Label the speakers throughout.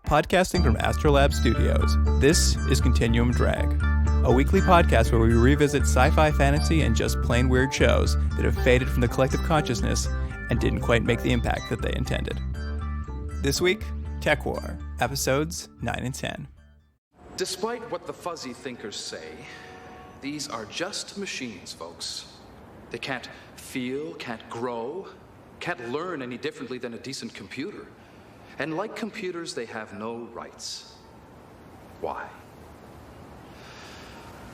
Speaker 1: Podcasting from Astrolab Studios, this is Continuum Drag, a weekly podcast where we revisit sci-fi, fantasy, and just plain weird shows that have faded from the collective consciousness and didn't quite make the impact that they intended. This week, Tekwar, episodes 9 and 10.
Speaker 2: Despite what the fuzzy thinkers say, these are just machines, folks. They can't feel, can't grow, can't learn any differently than a decent computer. And like computers, they have no rights. Why?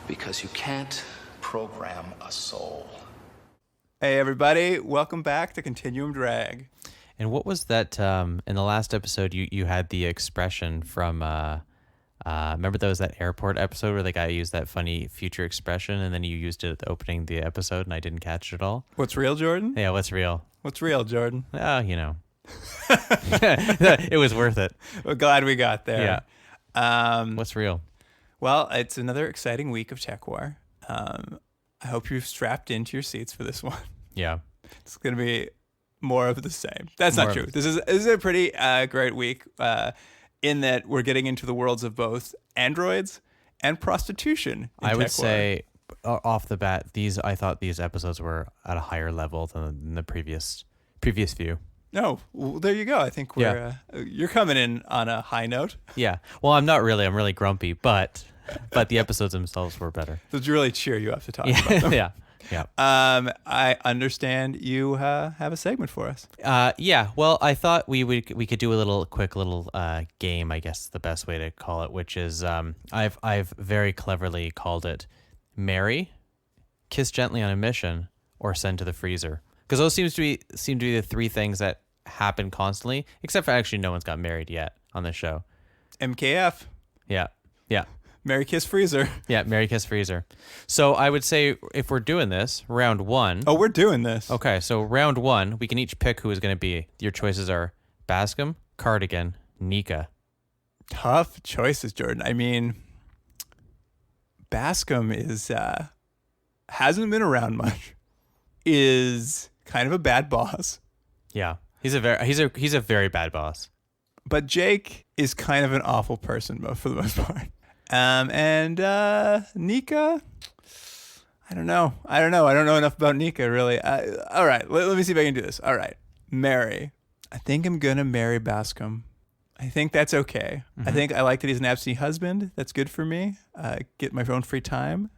Speaker 2: Because you can't program a soul.
Speaker 1: Hey everybody, welcome back to Continuum Drag.
Speaker 3: And what was that, in the last episode, you had the expression from, remember there was that airport episode where the guy used that funny future expression and then you used it at the opening of the episode and I didn't catch it at all?
Speaker 1: What's real, Jordan?
Speaker 3: Yeah, what's real?
Speaker 1: What's real, Jordan?
Speaker 3: Oh, you know. It was worth it.
Speaker 1: We're glad we got there.
Speaker 3: Yeah. What's real?
Speaker 1: Well, it's another exciting week of Tekwar. I hope you've strapped into your seats for this one.
Speaker 3: Yeah.
Speaker 1: It's going to be more of the same. That's
Speaker 3: More
Speaker 1: not true. This is a pretty great week in that we're getting into the worlds of both androids and prostitution.
Speaker 3: I would
Speaker 1: Tekwar.
Speaker 3: say off the bat, I thought these episodes were at a higher level than the previous few.
Speaker 1: No, well, there you go. I think you're coming in on a high note.
Speaker 3: Yeah. Well, I'm not really. I'm really grumpy, but the episodes themselves were better.
Speaker 1: Those really cheer you up to talk about them.
Speaker 3: Yeah. Yeah.
Speaker 1: I understand you have a segment for us.
Speaker 3: Yeah. Well, I thought we could do a quick little game. I guess is the best way to call it, which is I've very cleverly called it marry, kiss gently on a mission, or send to the freezer. Because those seem to be the three things that happen constantly, except for actually no one's got married yet on this show.
Speaker 1: MKF.
Speaker 3: Yeah. Yeah.
Speaker 1: Marry, kiss, freezer.
Speaker 3: Yeah, marry, kiss, freezer. So I would say if we're doing this, round one.
Speaker 1: Oh, we're doing this.
Speaker 3: Okay, so round one, we can each pick who is going to be. Your choices are Bascom, Cardigan, Nika.
Speaker 1: Tough choices, Jordan. I mean, Bascom is hasn't been around much. Is kind of a bad boss.
Speaker 3: Yeah, he's a very bad boss.
Speaker 1: But Jake is kind of an awful person for the most part. And Nika, I don't know. I don't know enough about Nika, really. All right, let me see if I can do this. All right, marry. I think I'm going to marry Bascom. I think that's okay. Mm-hmm. I think I like that he's an absentee husband. That's good for me. Get my own free time.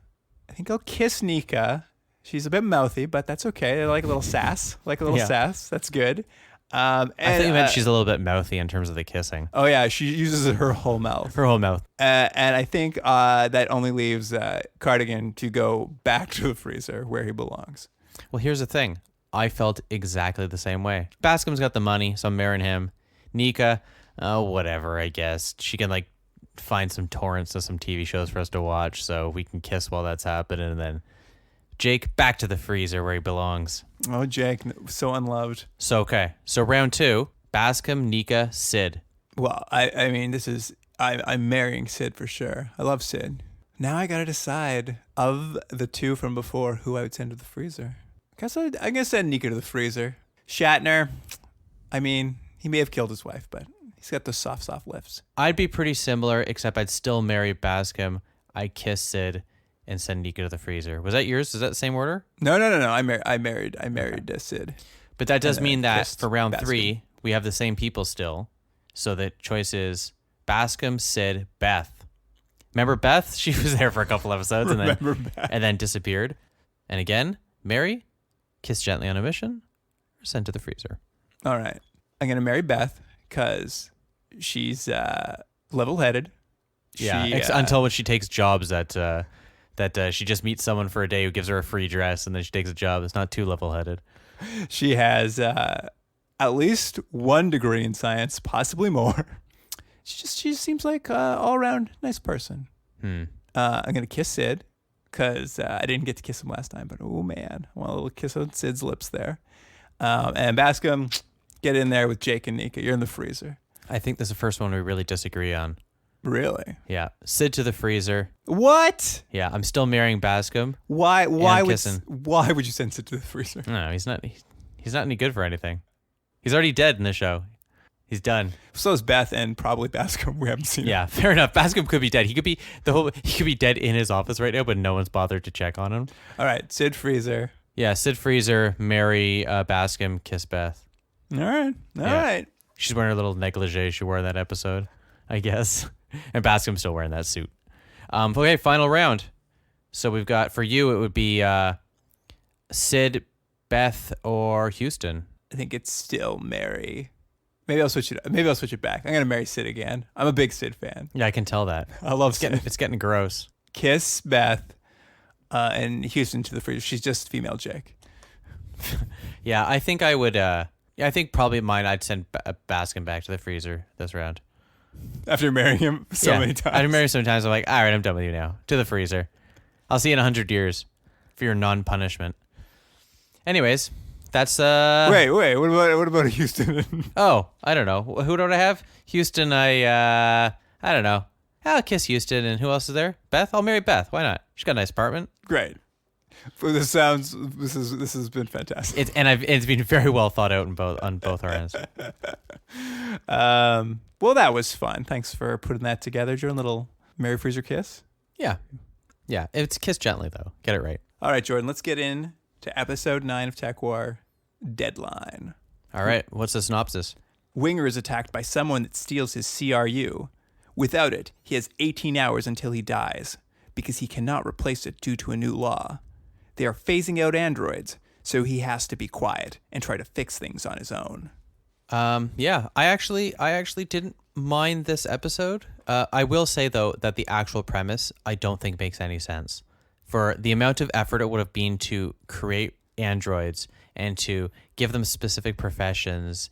Speaker 1: I think I'll kiss Nika. She's a bit mouthy, but that's okay. I like a little sass. Sass. That's good.
Speaker 3: I think you meant she's a little bit mouthy in terms of the kissing.
Speaker 1: Oh, yeah. She uses her whole mouth.
Speaker 3: Her whole mouth.
Speaker 1: And I think that only leaves Cardigan to go back to the freezer where he belongs.
Speaker 3: Well, here's the thing. I felt exactly the same way. Bascom's got the money, so I'm marrying him. Nika, whatever, I guess. She can, find some torrents of some TV shows for us to watch, so we can kiss while that's happening, and then Jake back to the freezer where he belongs.
Speaker 1: Oh, Jake, so unloved.
Speaker 3: So, okay. So round two, Bascom, Nika, Sid.
Speaker 1: Well, I mean, I'm marrying Sid for sure. I love Sid. Now I got to decide of the two from before who I would send to the freezer. I'm going to send Nika to the freezer. Shatner, I mean, he may have killed his wife, but he's got those soft lips.
Speaker 3: I'd be pretty similar, except I'd still marry Bascom. I'd kiss Sid and send Nika to the freezer. Was that yours? Is that the same order?
Speaker 1: No. I married Sid.
Speaker 3: But that does mean that for round
Speaker 1: Bascom. 3,
Speaker 3: we have the same people still. So the choice is Bascom, Sid, Beth. Remember Beth? She was there for a couple episodes and then disappeared. And again, marry, kiss gently on a mission, or send to the freezer.
Speaker 1: All right. I'm going to marry Beth because she's level-headed.
Speaker 3: Yeah, until when she takes jobs that she just meets someone for a day who gives her a free dress, and then she takes a job that's not too level-headed.
Speaker 1: She has at least 1 degree in science, possibly more. She seems like an all-around nice person. I'm going to kiss Sid because I didn't get to kiss him last time, but oh man, I want a little kiss on Sid's lips there. And Bascom, get in there with Jake and Nika. You're in the freezer.
Speaker 3: I think this is the first one we really disagree on.
Speaker 1: Really?
Speaker 3: Yeah. Sid to the freezer.
Speaker 1: What?
Speaker 3: Yeah, I'm still marrying Bascom.
Speaker 1: Why would you send Sid to the freezer?
Speaker 3: No, he's not any good for anything. He's already dead in the show. He's done.
Speaker 1: So is Beth and probably Bascom. We haven't seen him.
Speaker 3: Yeah, fair enough. Bascom could be dead. He could be dead in his office right now, but no one's bothered to check on him.
Speaker 1: All right, Sid Freezer.
Speaker 3: Yeah, Sid Freezer, Mary, Bascom, kiss Beth.
Speaker 1: All right. All right.
Speaker 3: She's wearing her little negligee she wore in that episode, I guess. And Bascom's still wearing that suit. Okay, final round. So we've got, for you, it would be Sid, Beth, or Houston.
Speaker 1: I think it's still Mary. Maybe I'll switch it. Maybe I'll switch it back. I'm gonna marry Sid again. I'm a big Sid fan.
Speaker 3: Yeah, I can tell that.
Speaker 1: I love Sid.
Speaker 3: It's getting gross.
Speaker 1: Kiss Beth, and Houston to the freezer. She's just female Jake.
Speaker 3: Yeah, I think I would. I think probably mine. I'd send Bascom back to the freezer this round.
Speaker 1: After marrying him so many times.
Speaker 3: I've married him so many times. I'm like, all right, I'm done with you now. To the freezer. I'll see you in 100 years for your non-punishment. Anyways, that's
Speaker 1: Wait. What about Houston?
Speaker 3: Oh, I don't know. Who don't I have? Houston. I don't know. I'll kiss Houston, and who else is there? Beth. I'll marry Beth. Why not? She's got a nice apartment.
Speaker 1: Great. This has been fantastic.
Speaker 3: It's been very well thought out on both our ends.
Speaker 1: Well, that was fun. Thanks for putting that together, Jordan. Little Mary Freezer kiss.
Speaker 3: Yeah. It's kiss gently though. Get it right.
Speaker 1: All right, Jordan. Let's get in to episode 9 of Tekwar, Deadline.
Speaker 3: All right. What's the synopsis?
Speaker 1: Winger is attacked by someone that steals his CRU. Without it, he has 18 hours until he dies, because he cannot replace it due to a new law. They are phasing out androids, so he has to be quiet and try to fix things on his own.
Speaker 3: Yeah, I actually didn't mind this episode. I will say though that the actual premise I don't think makes any sense. For the amount of effort it would have been to create androids and to give them specific professions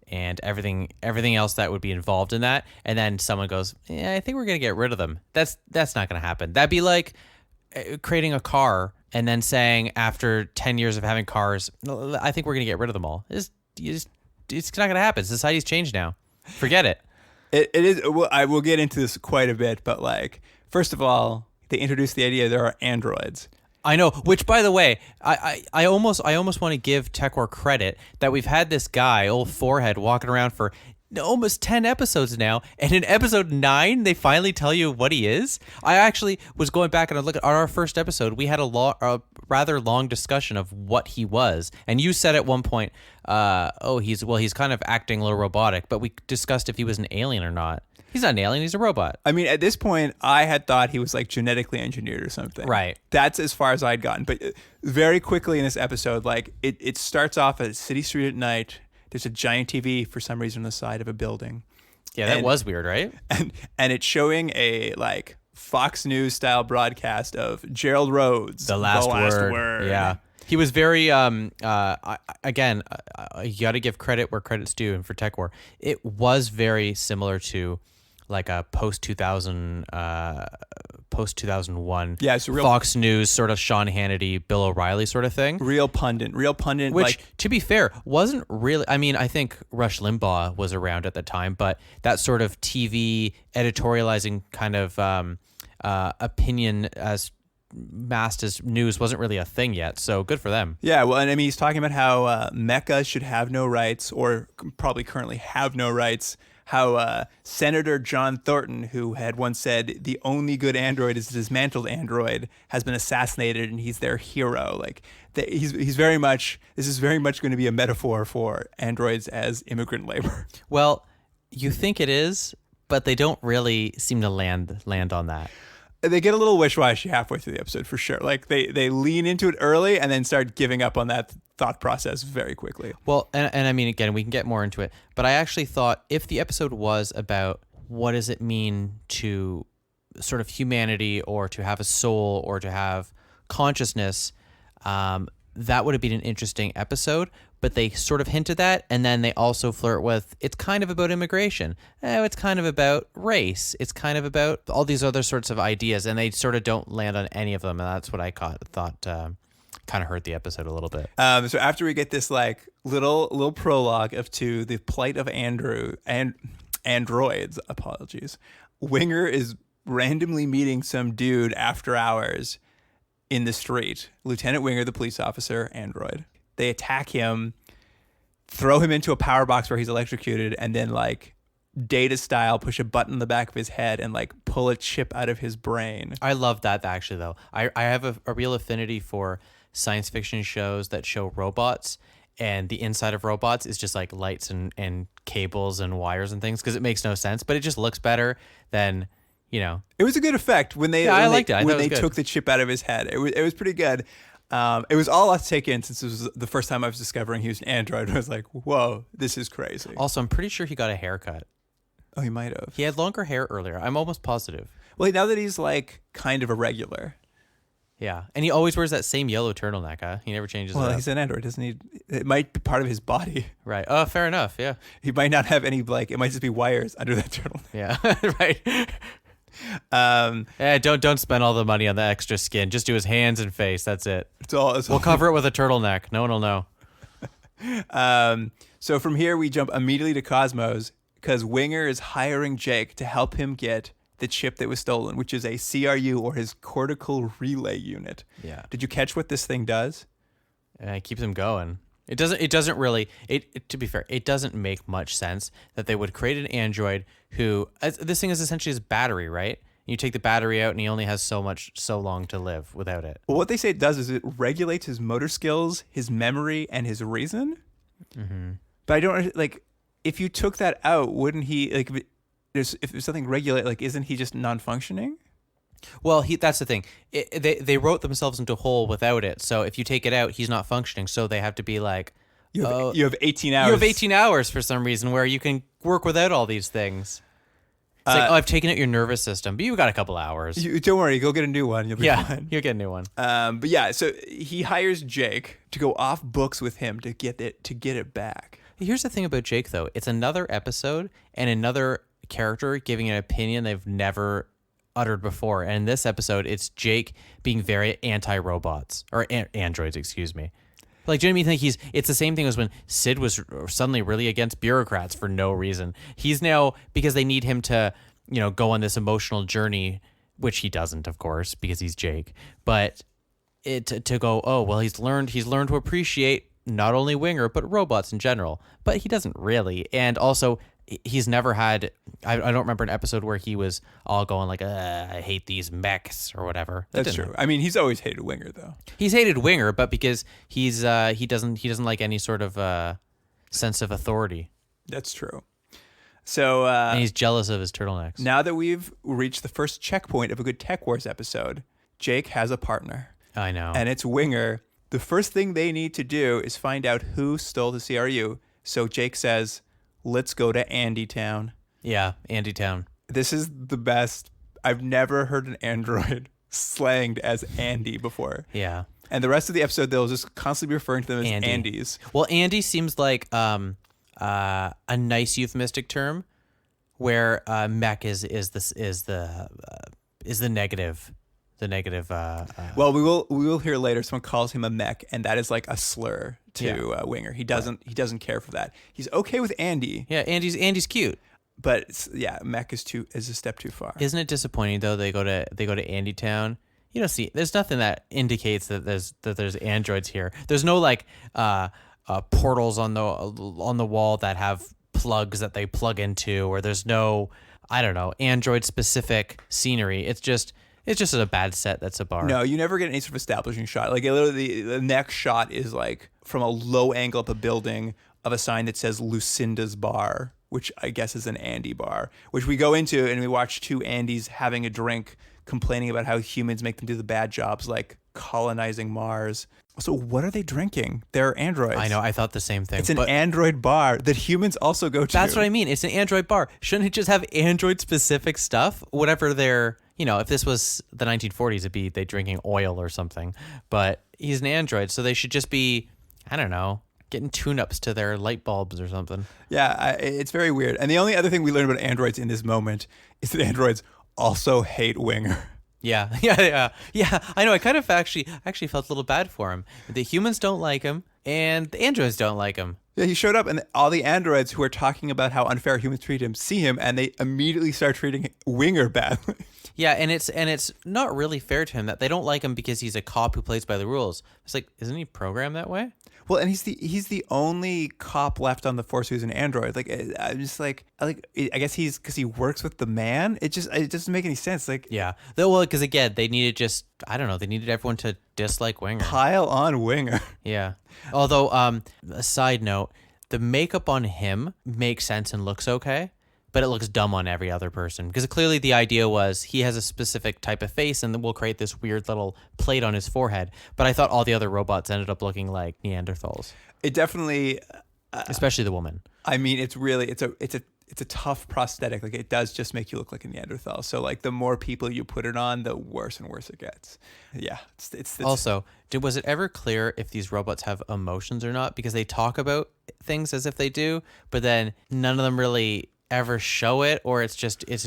Speaker 3: and everything else that would be involved in that, and then someone goes, "Yeah, I think we're gonna get rid of them." That's not gonna happen. That'd be like creating a car and then saying after 10 years of having cars, I think we're gonna get rid of them all. It's not gonna happen. Society's changed now. Forget it.
Speaker 1: It is. Well, I will get into this quite a bit, but like, first of all, they introduced the idea there are androids.
Speaker 3: I know. Which, by the way, I almost want to give Tekwar credit that we've had this guy, old forehead, walking around for almost 10 episodes now, and in episode 9 they finally tell you what he is. I actually was going back and I look at our first episode. We had a rather long discussion of what he was, and you said at one point, he's kind of acting a little robotic, but we discussed if he was an alien or not. He's not an alien, he's a robot.
Speaker 1: I mean, at this point, I had thought he was like genetically engineered or something.
Speaker 3: Right.
Speaker 1: That's as far as I'd gotten. But very quickly in this episode, like it starts off at City Street at night. There's a giant TV for some reason on the side of a building.
Speaker 3: Yeah, that was weird, right?
Speaker 1: And it's showing a like Fox News style broadcast of Gerald Rhodes,
Speaker 3: The Last Word. Yeah. He was very, you got to give credit where credit's due. And for Tekwar, it was very similar to like a post 2001
Speaker 1: Yeah, it's a real
Speaker 3: Fox News sort of Sean Hannity, Bill O'Reilly sort of thing.
Speaker 1: Real pundit.
Speaker 3: Which,
Speaker 1: like,
Speaker 3: to be fair, wasn't really, I mean, I think Rush Limbaugh was around at the time, but that sort of TV editorializing kind of opinion as masked as news wasn't really a thing yet, so good for them.
Speaker 1: Yeah, well, and I mean, he's talking about how Mecca should have no rights, or probably currently have no rights. How Senator John Thornton, who had once said the only good android is a dismantled android, has been assassinated, and he's their hero. Like he's very much. This is very much going to be a metaphor for androids as immigrant labor.
Speaker 3: Well, you think it is, but they don't really seem to land on that.
Speaker 1: They get a little wish-washy halfway through the episode, for sure. Like they lean into it early and then start giving up on that thought process very quickly.
Speaker 3: Well, and I mean, again, we can get more into it, but I actually thought if the episode was about what does it mean to sort of humanity or to have a soul or to have consciousness, that would have been an interesting episode. But they sort of hint at that, and then they also flirt with, it's kind of about immigration. It's kind of about race. It's kind of about all these other sorts of ideas, and they sort of don't land on any of them, and that's what I thought kind of hurt the episode a little bit.
Speaker 1: So after we get this like little prologue to the plight of androids, apologies, Winger is randomly meeting some dude after hours in the street. Lieutenant Winger, the police officer, android. They attack him, throw him into a power box where he's electrocuted, and then like Data style push a button in the back of his head and like pull a chip out of his brain.
Speaker 3: I love that actually though. I have a real affinity for science fiction shows that show robots, and the inside of robots is just like lights and cables and wires and things, because it makes no sense, but it just looks better than, you know.
Speaker 1: It was a good effect when they
Speaker 3: I liked it.
Speaker 1: When they took the chip out of his head. It was pretty good. It was all a lot to take in, since it was the first time I was discovering he was an android. I was like, whoa, this is crazy.
Speaker 3: Also, I'm pretty sure he got a haircut.
Speaker 1: Oh, he might have.
Speaker 3: He had longer hair earlier. I'm almost positive.
Speaker 1: Well, now that he's like kind of a regular.
Speaker 3: Yeah, and he always wears that same yellow turtleneck. Huh? He never changes it
Speaker 1: Well,
Speaker 3: up.
Speaker 1: he's an android, doesn't he? It might be part of his body.
Speaker 3: Right. Oh, fair enough. Yeah.
Speaker 1: He might not have any like. It might just be wires under that turtleneck.
Speaker 3: Yeah. Right. Yeah. Don't spend all the money on the extra skin. Just do his hands and face. That's it. We'll cover it with a turtleneck. No one will know.
Speaker 1: So from here we jump immediately to Cosmos, because Winger is hiring Jake to help him get the chip that was stolen, which is a CRU, or his cortical relay unit.
Speaker 3: Yeah.
Speaker 1: Did you catch what this thing does?
Speaker 3: It keeps him going. It doesn't really. To be fair, it doesn't make much sense that they would create an android who this thing is essentially his battery, right? You take the battery out, and he only has so long to live without it.
Speaker 1: Well, what they say it does is it regulates his motor skills, his memory, and his reason. Mm-hmm. But I don't like. If you took that out, wouldn't he like? If there's something regulate, like, isn't he just non-functioning?
Speaker 3: Well, that's the thing. They wrote themselves into a hole without it. So if you take it out, he's not functioning. So they have to be like,
Speaker 1: you have 18 hours.
Speaker 3: You have 18 hours for some reason where you can work without all these things. It's like, I've taken out your nervous system, but you've got a couple hours.
Speaker 1: Don't worry, go get a new one. You'll be fine.
Speaker 3: You'll get a new one.
Speaker 1: But yeah, so he hires Jake to go off books with him to get it back.
Speaker 3: Here's the thing about Jake, though. It's another episode and another character giving an opinion they've never uttered before. And in this episode, it's Jake being very anti-robots, or androids, excuse me. Like, do you know what I mean? It's the same thing as when Sid was suddenly really against bureaucrats for no reason. He's now, because they need him to, go on this emotional journey, which he doesn't, of course, because he's Jake. But to go, oh, well, he's learned to appreciate not only Winger, but robots in general. But he doesn't really. And also, he's never had, I don't remember an episode where he was all going like, I hate these mechs or whatever.
Speaker 1: That's true. I mean, he's always hated Winger, though.
Speaker 3: He's hated Winger, but because he doesn't like any sort of sense of authority.
Speaker 1: That's true. So
Speaker 3: and he's jealous of his turtlenecks.
Speaker 1: Now that we've reached the first checkpoint of a good Tech Wars episode, Jake has a partner.
Speaker 3: I know.
Speaker 1: And it's Winger. The first thing they need to do is find out who stole the CRU. So Jake says, let's go to Andy Town.
Speaker 3: Yeah, Andy Town.
Speaker 1: This is the best. I've never heard an android slanged as Andy before.
Speaker 3: Yeah.
Speaker 1: And the rest of the episode, they'll just constantly be referring to them as Andys.
Speaker 3: Well, Andy seems like a nice euphemistic term, where mech is the negative. The negative.
Speaker 1: Well, we will hear later. Someone calls him a mech, and that is like a slur to Winger. He doesn't care for that. He's okay with Andy.
Speaker 3: Yeah, Andy's cute.
Speaker 1: But mech is a step too far.
Speaker 3: Isn't it disappointing though? They go to Andy Town. See, there's nothing that indicates that there's androids here. There's no like portals on the wall that have plugs that they plug into, or there's no, I don't know, android specific scenery. It's just a bad set that's a bar.
Speaker 1: No, you never get any sort of establishing shot. Like literally, the next shot is like from a low angle up a building of a sign that says Lucinda's Bar, which I guess is an Andy bar, which we go into and we watch two Andys having a drink, complaining about how humans make them do the bad jobs like colonizing Mars. So what are they drinking? They're androids.
Speaker 3: I know. I thought the same thing.
Speaker 1: It's an android bar that humans also go to.
Speaker 3: That's what I mean. It's an android bar. Shouldn't it just have android specific stuff? Whatever they're, if this was the 1940s, they'd drinking oil or something. But he's an android, so they should just be, I don't know, getting tune-ups to their light bulbs or something.
Speaker 1: Yeah, it's very weird. And the only other thing we learn about androids in this moment is that androids also hate Winger.
Speaker 3: Yeah. I know. I kind of actually felt a little bad for him. The humans don't like him, and the androids don't like him.
Speaker 1: Yeah, he showed up, and all the androids who are talking about how unfair humans treat him see him, and they immediately start treating Winger badly.
Speaker 3: Yeah, and it's not really fair to him that they don't like him because he's a cop who plays by the rules. It's like, isn't he programmed that way?
Speaker 1: Well, and he's the only cop left on the force who's an android. Like, I'm just like, I guess he's because he works with the man. It doesn't make any sense. Like,
Speaker 3: Yeah. Well, because again, they needed just, I don't know, they needed everyone to dislike Winger.
Speaker 1: pile on Winger.
Speaker 3: Yeah. Although, a side note, the makeup on him makes sense and looks okay, but it looks dumb on every other person because clearly the idea was he has a specific type of face and then we'll create this weird little plate on his forehead. But I thought all the other robots ended up looking like Neanderthals,
Speaker 1: It definitely.
Speaker 3: especially the woman.
Speaker 1: I mean, it's a tough prosthetic. Like, it does just make you look like a Neanderthal. So like, the more people you put it on, the worse and worse it gets. Yeah. It's
Speaker 3: Also, was it ever clear if these robots have emotions or not? Because they talk about things as if they do, but then none of them really ever show it, or it's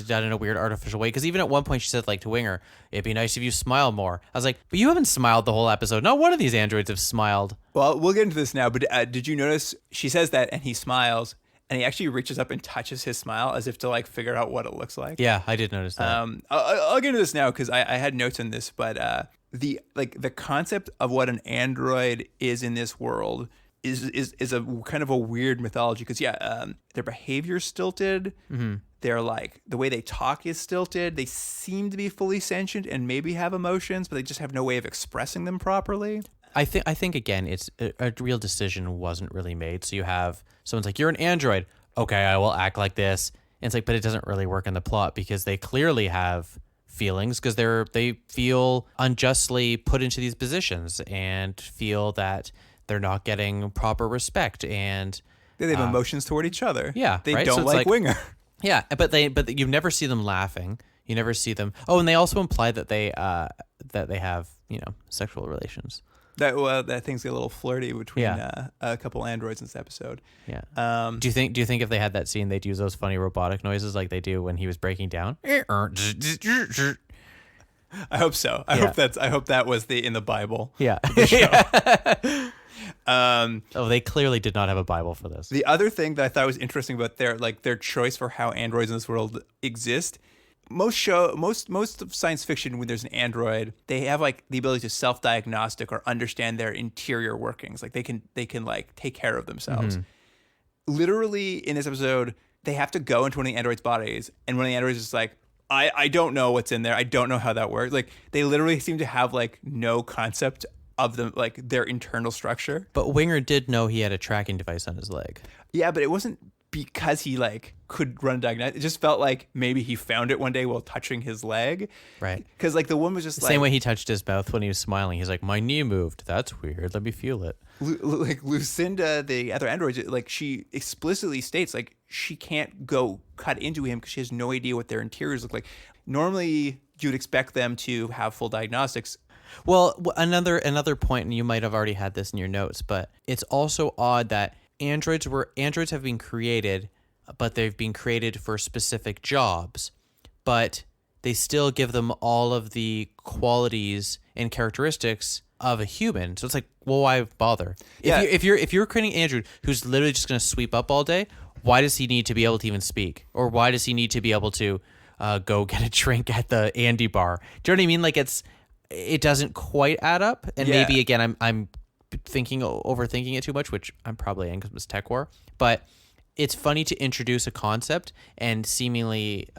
Speaker 3: done in a weird artificial way. Because even at one point she said, like, to Winger, it'd be nice if you smile more. I was like, but you haven't smiled the whole episode. Not one of these androids have smiled.
Speaker 1: Well, we'll get into this now, but did you notice she says that and he smiles and he actually reaches up and touches his smile as if to like figure out what it looks like?
Speaker 3: Yeah, I did notice that.
Speaker 1: I'll get into this now because I had notes on this, but the concept of what an android is in this world is a kind of a weird mythology because their behavior's stilted.
Speaker 3: Mm-hmm.
Speaker 1: They're like, the way they talk is stilted. They seem to be fully sentient and maybe have emotions, but they just have no way of expressing them properly.
Speaker 3: I think again, it's a real decision wasn't really made. So you have someone's like, you're an android. Okay, I will act like this. And it's like, but it doesn't really work in the plot because they clearly have feelings because they feel unjustly put into these positions and feel that they're not getting proper respect and
Speaker 1: They have emotions toward each other.
Speaker 3: Yeah,
Speaker 1: They
Speaker 3: right? So
Speaker 1: don't
Speaker 3: it's
Speaker 1: like Winger.
Speaker 3: yeah, but you never see them laughing. You never see them. Oh, and they also imply that they have, sexual relations.
Speaker 1: That things get a little flirty between
Speaker 3: Yeah.
Speaker 1: a couple androids in this episode.
Speaker 3: Yeah. Do you think if they had that scene they'd use those funny robotic noises like they do when he was breaking down?
Speaker 1: I hope so. I hope that was in the Bible.
Speaker 3: Yeah.
Speaker 1: The
Speaker 3: They clearly did not have a Bible for this.
Speaker 1: The other thing that I thought was interesting about their choice for how androids in this world exist. Most of science fiction, when there's an android, they have like the ability to self-diagnostic or understand their interior workings. Like they can like take care of themselves.
Speaker 3: Mm-hmm.
Speaker 1: Literally in this episode, they have to go into one of the androids' bodies, and one of the androids is like, I don't know what's in there. I don't know how that works. Like they literally seem to have like no concept of them, like their internal structure.
Speaker 3: But Winger did know he had a tracking device on his leg.
Speaker 1: Yeah, but it wasn't because he like could run a diagnostic. It just felt like maybe he found it one day while touching his leg.
Speaker 3: Right.
Speaker 1: Because like the woman was just
Speaker 3: The same way he touched his mouth when he was smiling. He's like, my knee moved. That's weird. Let me feel it.
Speaker 1: Like Lucinda, the other android, like she explicitly states like she can't go cut into him because she has no idea what their interiors look like. Normally, you'd expect them to have full diagnostics.
Speaker 3: Well, another point, and you might have already had this in your notes, but it's also odd that androids have been created, but they've been created for specific jobs, but they still give them all of the qualities and characteristics of a human. So it's like, well, why bother?
Speaker 1: Yeah.
Speaker 3: If you're creating an android who's literally just going to sweep up all day, why does he need to be able to even speak, or why does he need to be able to go get a drink at the Andy bar? Do you know what I mean? Like it doesn't quite add up, and
Speaker 1: Yeah.
Speaker 3: maybe again I'm overthinking it too much, which I'm probably in because it's Tekwar. But it's funny to introduce a concept and seemingly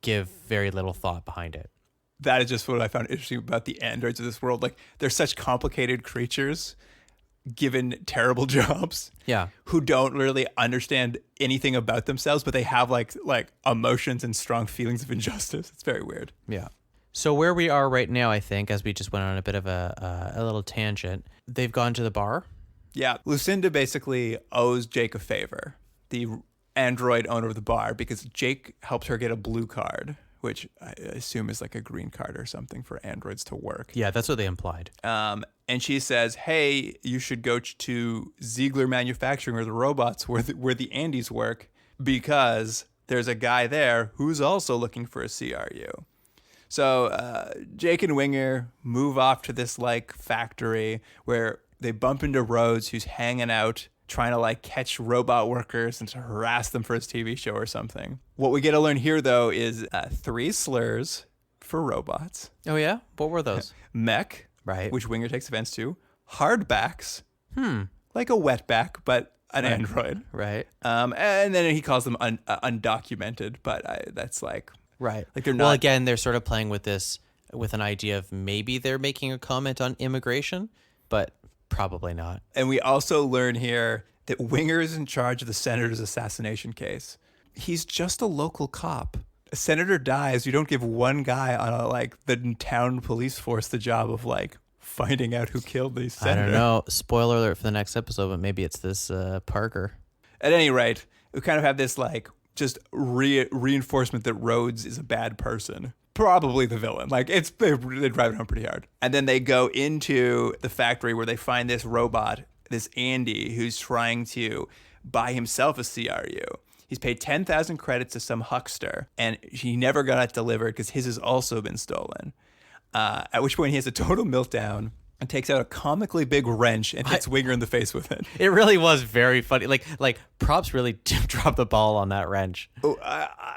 Speaker 3: give very little thought behind it.
Speaker 1: That is just what I found interesting about the androids of this world. Like they're such complicated creatures given terrible jobs.
Speaker 3: Yeah.
Speaker 1: Who don't really understand anything about themselves, but they have like emotions and strong feelings of injustice. It's very weird.
Speaker 3: Yeah. So where we are right now, I think, as we just went on a bit of a little tangent, they've gone to the bar.
Speaker 1: Yeah. Lucinda basically owes Jake a favor, the android owner of the bar, because Jake helped her get a blue card, which I assume is like a green card or something for androids to work.
Speaker 3: Yeah, that's what they implied.
Speaker 1: And she says, hey, you should go to Ziegler Manufacturing or the robots where the Andys work, because there's a guy there who's also looking for a CRU. So Jake and Winger move off to this like factory where they bump into Rhodes, who's hanging out trying to like catch robot workers and to harass them for his TV show or something. What we get to learn here, though, is 3 slurs for robots.
Speaker 3: Oh, yeah? What were those?
Speaker 1: Mech,
Speaker 3: Right.
Speaker 1: which Winger takes offense to. Hardbacks, like a wetback, but an android.
Speaker 3: Right.
Speaker 1: And then he calls them undocumented, but that's like they're not.
Speaker 3: Well, again, they're sort of playing with this, with an idea of maybe they're making a comment on immigration, but probably not.
Speaker 1: And we also learn here that Winger is in charge of the senator's assassination case. He's just a local cop. A senator dies, you don't give one guy on the town police force the job of like finding out who killed the senator.
Speaker 3: I don't know. Spoiler alert for the next episode, but maybe it's this Parker.
Speaker 1: At any rate, we kind of have this like just reinforcement that Rhodes is a bad person. Probably the villain. Like they drive it home pretty hard. And then they go into the factory where they find this robot, this Andy, who's trying to buy himself a CRU. He's paid 10,000 credits to some huckster, and he never got it delivered because his has also been stolen. At which point he has a total meltdown and takes out a comically big wrench and hits Winger in the face with it.
Speaker 3: It really was very funny. Like props really dropped the ball on that wrench.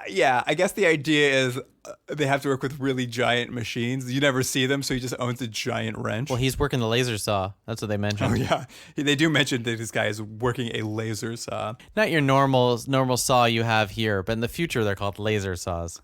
Speaker 1: Yeah, I guess the idea is they have to work with really giant machines. You never see them, so he just owns a giant wrench.
Speaker 3: Well, he's working the laser saw. That's what they mentioned.
Speaker 1: Oh, yeah. They do mention that this guy is working a laser saw.
Speaker 3: Not your normal saw you have here, but in the future they're called laser saws.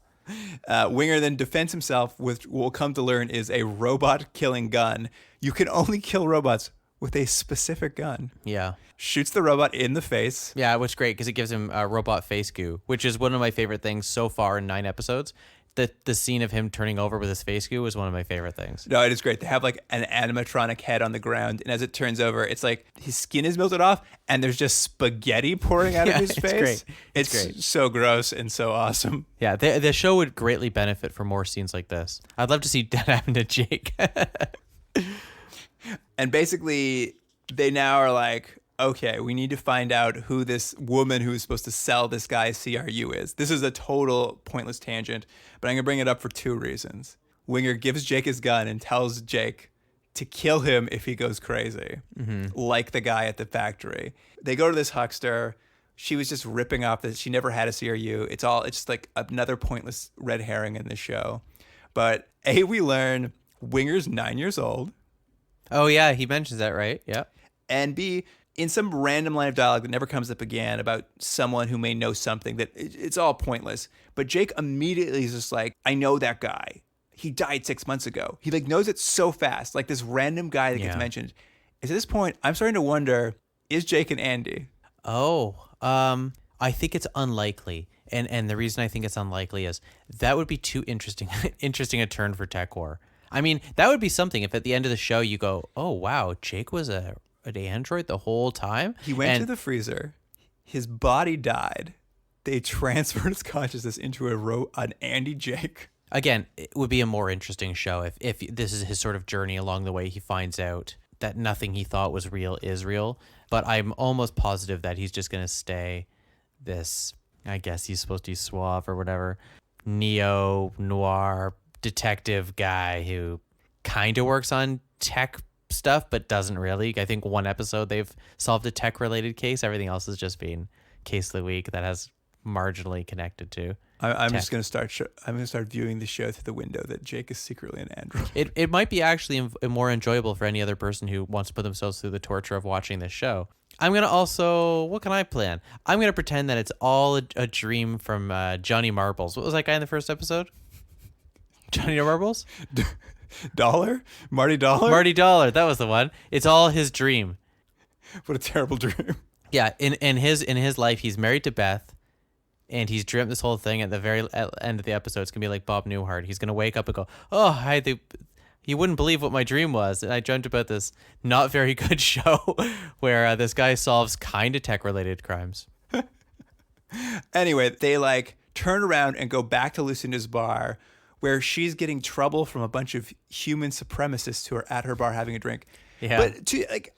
Speaker 1: Winger then defends himself with what we'll come to learn is a robot-killing gun. You can only kill robots with a specific gun.
Speaker 3: Yeah.
Speaker 1: Shoots the robot in the face.
Speaker 3: Yeah, which is great because it gives him robot face goo, which is one of my favorite things so far in 9 episodes. The scene of him turning over with his face goo was one of my favorite things.
Speaker 1: No, it is great. They have like an animatronic head on the ground, and as it turns over, it's like his skin is melted off, and there's just spaghetti pouring out of his face.
Speaker 3: Great.
Speaker 1: It's
Speaker 3: great.
Speaker 1: So gross and so awesome.
Speaker 3: Yeah, the show would greatly benefit from more scenes like this. I'd love to see that happen to Jake.
Speaker 1: And basically, they now are like, okay, we need to find out who this woman who is supposed to sell this guy's CRU is. This is a total pointless tangent, but I'm going to bring it up for 2 reasons. Winger gives Jake his gun and tells Jake to kill him if he goes crazy, like the guy at the factory. They go to this huckster. She was just ripping off that she never had a CRU. It's just like another pointless red herring in the show. But A, we learn Winger's 9 years old.
Speaker 3: Oh, yeah, he mentions that, right? Yeah.
Speaker 1: And B, in some random line of dialogue that never comes up again about someone who may know something, that it's all pointless. But Jake immediately is just like, I know that guy. He died 6 months ago. He like knows it so fast. Like this random guy that gets mentioned. At this point, I'm starting to wonder, is Jake and Andy?
Speaker 3: Oh, I think it's unlikely. And the reason I think it's unlikely is that would be too interesting a turn for Tekwar. I mean, that would be something if at the end of the show you go, oh, wow, Jake was an android the whole time?
Speaker 1: He went to the freezer. His body died. They transferred his consciousness into an Andy Jake.
Speaker 3: Again, it would be a more interesting show if this is his sort of journey along the way. He finds out that nothing he thought was real is real. But I'm almost positive that he's just going to stay this, I guess he's supposed to be suave or whatever, neo-noir detective guy who kind of works on tech stuff but doesn't really. I think one episode they've solved a tech-related case. Everything else has just been case of the week that has marginally connected to
Speaker 1: I'm just going to start I'm going to start viewing the show through the window that Jake is secretly an android.
Speaker 3: It might be actually more enjoyable for any other person who wants to put themselves through the torture of watching this show. I'm going to also, what can I plan? I'm going to pretend that it's all a dream from Johnny Marbles. What was that guy in the first episode? Johnny Marbles?
Speaker 1: Dollar? Marty Dollar?
Speaker 3: Marty Dollar, that was the one. It's all his dream.
Speaker 1: What a terrible dream.
Speaker 3: Yeah, in his life, he's married to Beth, and he's dreamt this whole thing. At the very end of the episode, it's going to be like Bob Newhart. He's going to wake up and go, oh, you wouldn't believe what my dream was. And I dreamt about this not very good show where this guy solves kind of tech-related crimes.
Speaker 1: Anyway, they like turn around and go back to Lucinda's bar where she's getting trouble from a bunch of human supremacists who are at her bar having a drink.
Speaker 3: Yeah.
Speaker 1: But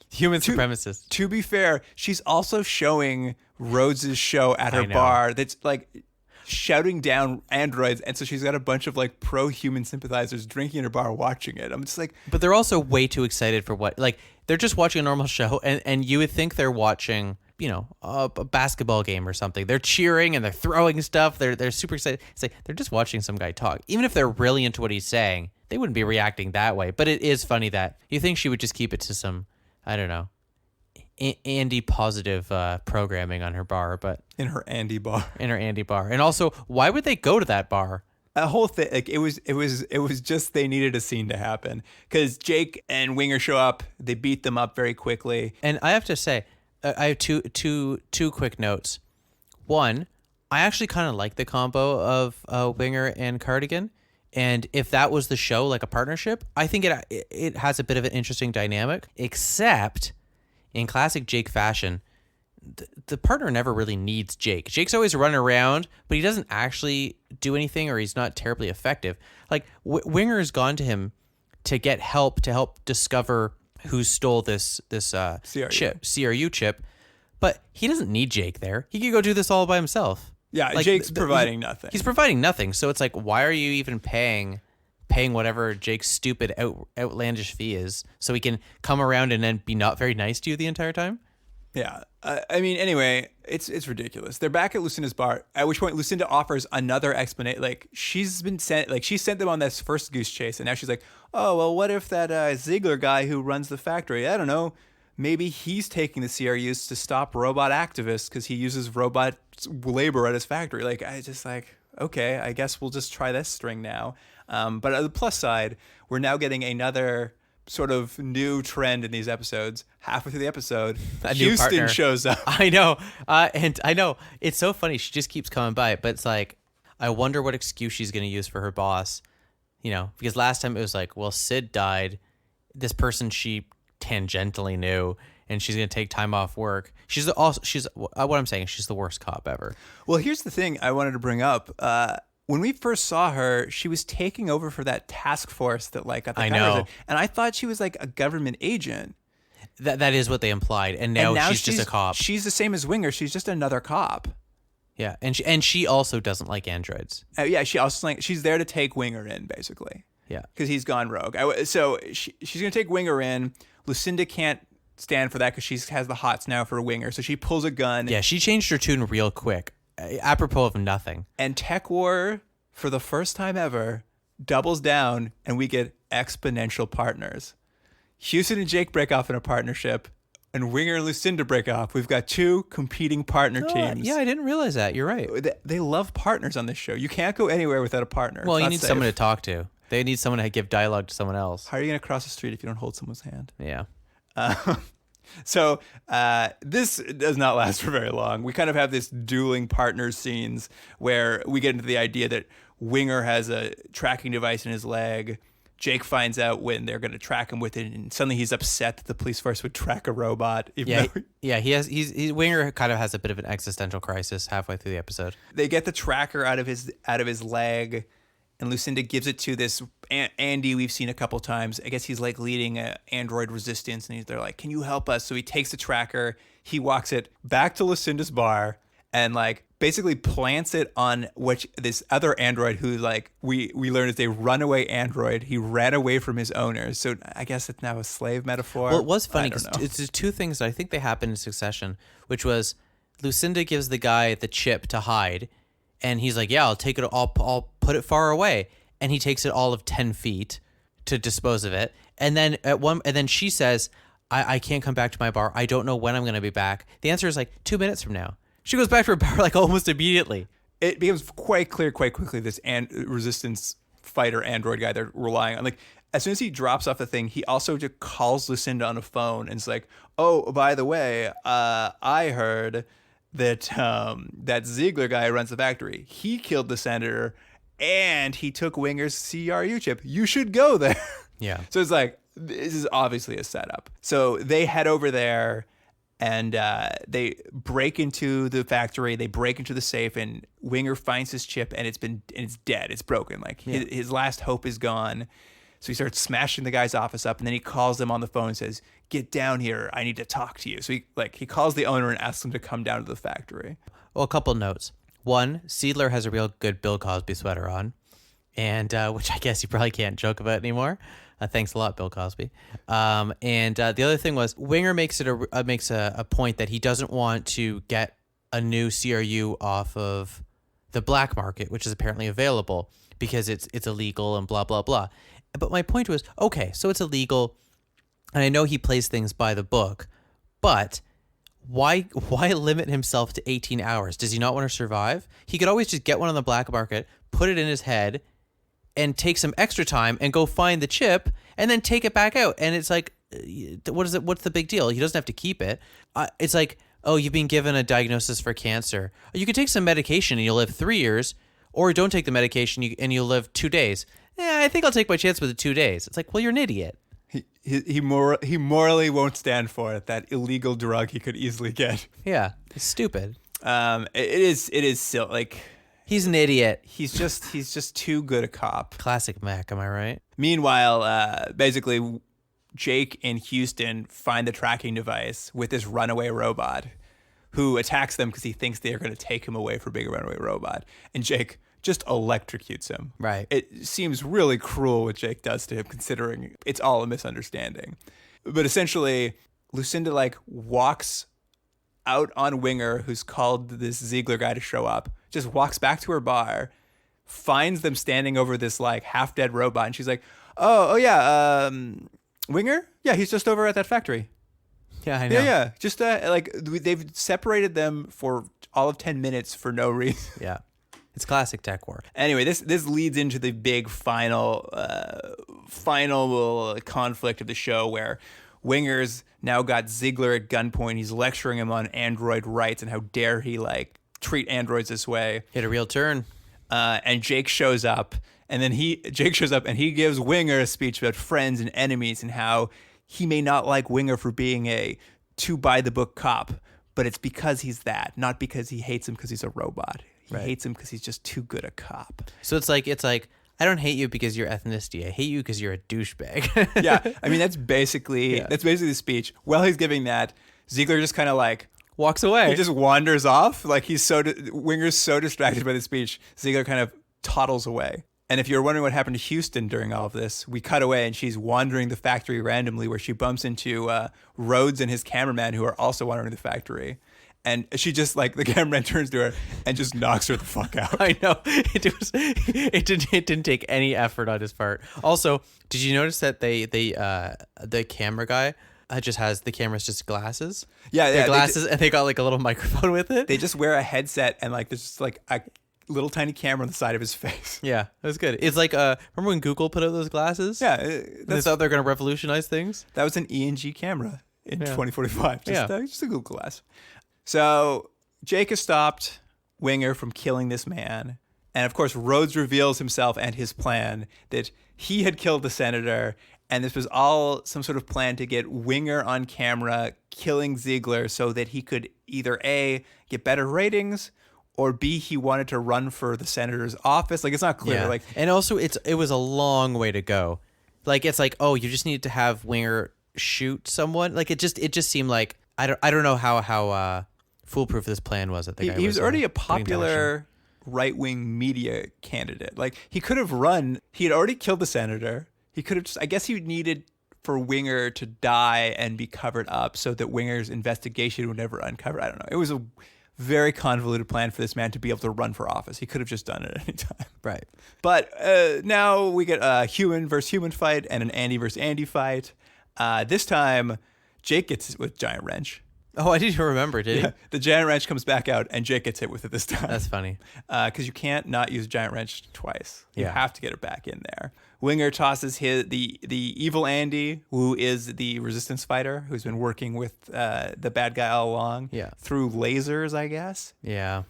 Speaker 3: Human supremacists.
Speaker 1: To be fair, she's also showing Rhodes' show at her bar that's like shouting down androids, and so she's got a bunch of like pro-human sympathizers drinking in her bar watching it. I'm just like,
Speaker 3: but they're also way too excited for what, like, They're just watching a normal show, and you would think they're watching, a basketball game or something. They're cheering and they're throwing stuff. They're super excited. It's like they're just watching some guy talk. Even if they're really into what he's saying, they wouldn't be reacting that way. But it is funny that you think she would just keep it to some, I don't know, Andy positive programming on her bar, but
Speaker 1: In her Andy bar.
Speaker 3: in her Andy bar. And also, why would they go to that bar?
Speaker 1: A whole thing, like it was just they needed a scene to happen because Jake and Winger show up. They beat them up very quickly.
Speaker 3: And I have to say, I have two quick notes. One, I actually kind of like the combo of Winger and Cardigan. And if that was the show, like a partnership, I think it has a bit of an interesting dynamic. Except, in classic Jake fashion, the partner never really needs Jake. Jake's always running around, but he doesn't actually do anything, or he's not terribly effective. Like Winger has gone to him to get help, to help discover who stole this CRU chip, but he doesn't need Jake there. He could go do this all by himself.
Speaker 1: Yeah,
Speaker 3: Like,
Speaker 1: Jake's providing nothing.
Speaker 3: He's providing nothing. So it's like, why are you even paying whatever Jake's stupid outlandish fee is, so he can come around and then be not very nice to you the entire time?
Speaker 1: Yeah. I mean, anyway, it's ridiculous. They're back at Lucinda's bar, at which point Lucinda offers another explanation. Like, she sent them on this first goose chase, and now she's like, oh, well, what if that Ziegler guy who runs the factory, I don't know, maybe he's taking the CRUs to stop robot activists because he uses robot labor at his factory. Like, I just like, okay, I guess we'll just try this string now. But on the plus side, we're now getting another sort of new trend in these episodes. Halfway through the episode, Houston shows up.
Speaker 3: I know. And I know. It's so funny. She just keeps coming by. But it's like, I wonder what excuse she's going to use for her boss. Because last time it was like, well, Sid died. This person she tangentially knew, and she's going to take time off work. What I'm saying is she's the worst cop ever.
Speaker 1: Well, here's the thing I wanted to bring up. When we first saw her, she was taking over for that task force that got the
Speaker 3: I
Speaker 1: powers.
Speaker 3: know.
Speaker 1: And I thought she was like a government agent.
Speaker 3: That is what they implied, and now she's just a cop.
Speaker 1: She's the same as Winger. She's just another cop.
Speaker 3: Yeah, and she also doesn't like androids.
Speaker 1: Yeah, she's there to take Winger in, basically.
Speaker 3: Yeah,
Speaker 1: because he's gone rogue. So she's gonna take Winger in. Lucinda can't stand for that because she has the hots now for Winger. So she pulls a gun.
Speaker 3: Yeah, she changed her tune real quick, apropos of nothing.
Speaker 1: And Tekwar, for the first time ever, doubles down, and we get exponential partners. Houston and Jake break off in a partnership, and Winger and Lucinda break off. We've got two competing partner teams.
Speaker 3: Yeah, I didn't realize that. You're right.
Speaker 1: They love partners on this show. You can't go anywhere without a partner.
Speaker 3: Well,
Speaker 1: It's
Speaker 3: you
Speaker 1: not
Speaker 3: need
Speaker 1: safe.
Speaker 3: someone to talk to. They need someone to give dialogue to someone else.
Speaker 1: How are you going to cross the street if you don't hold someone's hand?
Speaker 3: Yeah.
Speaker 1: So this does not last for very long. We kind of have this dueling partners scenes where we get into the idea that Winger has a tracking device in his leg. Jake finds out when they're going to track him with it, and suddenly he's upset that the police force would track a robot.
Speaker 3: Winger kind of has a bit of an existential crisis halfway through the episode.
Speaker 1: They get the tracker out of his leg, and Lucinda gives it to this Andy we've seen a couple times. I guess he's like leading a android resistance, and they're like, "Can you help us?" So he takes the tracker, he walks it back to Lucinda's bar, and basically plants it on this other android who we learn is a runaway android. He ran away from his owners, so I guess it's now a slave metaphor.
Speaker 3: Well, it was funny because it's two things that I think they happened in succession, which was Lucinda gives the guy the chip to hide, and he's like, "Yeah, I'll take it. I'll put it far away," and he takes it all of 10 feet to dispose of it, and then she says, "I can't come back to my bar. I don't know when I'm going to be back." The answer is 2 minutes from now. She goes back to her bar almost immediately.
Speaker 1: It becomes quite clear quite quickly this resistance fighter android guy they're relying on. As soon as he drops off the thing, he also just calls Lucinda on the phone and is like, "Oh, by the way, I heard that that Ziegler guy runs the factory. He killed the senator, and he took Winger's CRU chip. You should go there."
Speaker 3: Yeah.
Speaker 1: So it's this is obviously a setup. So they head over there, and they break into the factory. They break into the safe, and Winger finds his chip, and it's dead. It's broken. His last hope is gone. So he starts smashing the guy's office up, and then he calls them on the phone and says, "Get down here. I need to talk to you." So he calls the owner and asks him to come down to the factory.
Speaker 3: Well, a couple notes. One, Seidler has a real good Bill Cosby sweater on, and which I guess you probably can't joke about anymore. Thanks a lot, Bill Cosby. And the other thing was Winger makes a point that he doesn't want to get a new CRU off of the black market, which is apparently available because it's illegal and blah blah blah. But my point was, okay, so it's illegal, and I know he plays things by the book, but why limit himself to 18 hours? Does he not want to survive? He could always just get one on the black market, put it in his head, and take some extra time and go find the chip and then take it back out. And it's like, what is it? What's the big deal? He doesn't have to keep it. It's like, oh, you've been given a diagnosis for cancer. You could take some medication and you'll live 3 years, or don't take the medication and you'll live 2 days. Yeah, I think I'll take my chance with the 2 days. It's like, well, you're an idiot.
Speaker 1: He morally won't stand for it. That illegal drug he could easily get.
Speaker 3: Yeah, it's stupid.
Speaker 1: It is silly. Like,
Speaker 3: he's an idiot.
Speaker 1: He's just too good a cop.
Speaker 3: Classic Mac, am I right?
Speaker 1: Meanwhile, basically, Jake in Houston find the tracking device with this runaway robot who attacks them because he thinks they are going to take him away for being a runaway robot. And Jake just electrocutes him.
Speaker 3: Right.
Speaker 1: It seems really cruel what Jake does to him, considering it's all a misunderstanding. But essentially, Lucinda walks out on Winger, who's called this Ziegler guy to show up, just walks back to her bar, finds them standing over this half dead robot, and she's like, oh yeah, Winger? Yeah, he's just over at that factory.
Speaker 3: Yeah, I know.
Speaker 1: Yeah. Just they've separated them for all of 10 minutes for no reason.
Speaker 3: Yeah. It's classic Tekwar.
Speaker 1: Anyway, this leads into the big final conflict of the show, where Winger's now got Ziegler at gunpoint. He's lecturing him on android rights and how dare he treat androids this way.
Speaker 3: Hit a real turn.
Speaker 1: And Jake shows up, and then Jake shows up and he gives Winger a speech about friends and enemies and how he may not like Winger for being a too by the book cop, but it's because he's that, not because he hates him because he's a robot. He hates him because he's just too good a cop.
Speaker 3: So it's like I don't hate you because you're ethnicity. I hate you because you're a douchebag.
Speaker 1: Yeah, I mean that's basically the speech. While he's giving that, Ziegler just kind of
Speaker 3: walks away.
Speaker 1: He just wanders off. Winger's so distracted by the speech, Ziegler kind of toddles away. And if you're wondering what happened to Houston during all of this, we cut away and she's wandering the factory randomly, where she bumps into Rhodes and his cameraman, who are also wandering the factory. And she just the cameraman turns to her and just knocks her the fuck out.
Speaker 3: I know. It didn't take any effort on his part. Also, did you notice that the camera guy just has the camera's just glasses?
Speaker 1: Yeah,
Speaker 3: glasses, and they got a little microphone with it.
Speaker 1: They just wear a headset and there's just a little tiny camera on the side of his face.
Speaker 3: Yeah, it was good. It's remember when Google put out those glasses?
Speaker 1: Yeah,
Speaker 3: they thought they're gonna revolutionize things.
Speaker 1: That was an E&G camera in 2045. Just a Google Glass. So Jake has stopped Winger from killing this man. And of course, Rhodes reveals himself and his plan that he had killed the senator. And this was all some sort of plan to get Winger on camera killing Ziegler so that he could either A, get better ratings, or B, he wanted to run for the senator's office. It's not clear.
Speaker 3: Yeah. And also, it was a long way to go. Oh, you just needed to have Winger shoot someone. It just seemed like I don't know how foolproof this plan was. That
Speaker 1: he was already a popular right-wing media candidate. He could have run. He had already killed the senator. He could have just. I guess he needed for Winger to die and be covered up so that Winger's investigation would never uncover. I don't know. It was a very convoluted plan for this man to be able to run for office. He could have just done it at any time.
Speaker 3: Right.
Speaker 1: But now we get a human versus human fight and an Andy versus Andy fight. This time, Jake gets it with giant wrench.
Speaker 3: Oh, I didn't even remember, did he?
Speaker 1: The giant wrench comes back out, and Jake gets hit with it this time.
Speaker 3: That's funny.
Speaker 1: Because you can't not use giant wrench twice. You
Speaker 3: Yeah.
Speaker 1: have to get it back in there. Winger tosses the evil Andy, who is the resistance fighter, who's been working with the bad guy all along.
Speaker 3: Yeah.
Speaker 1: Through lasers, I guess.
Speaker 3: Yeah.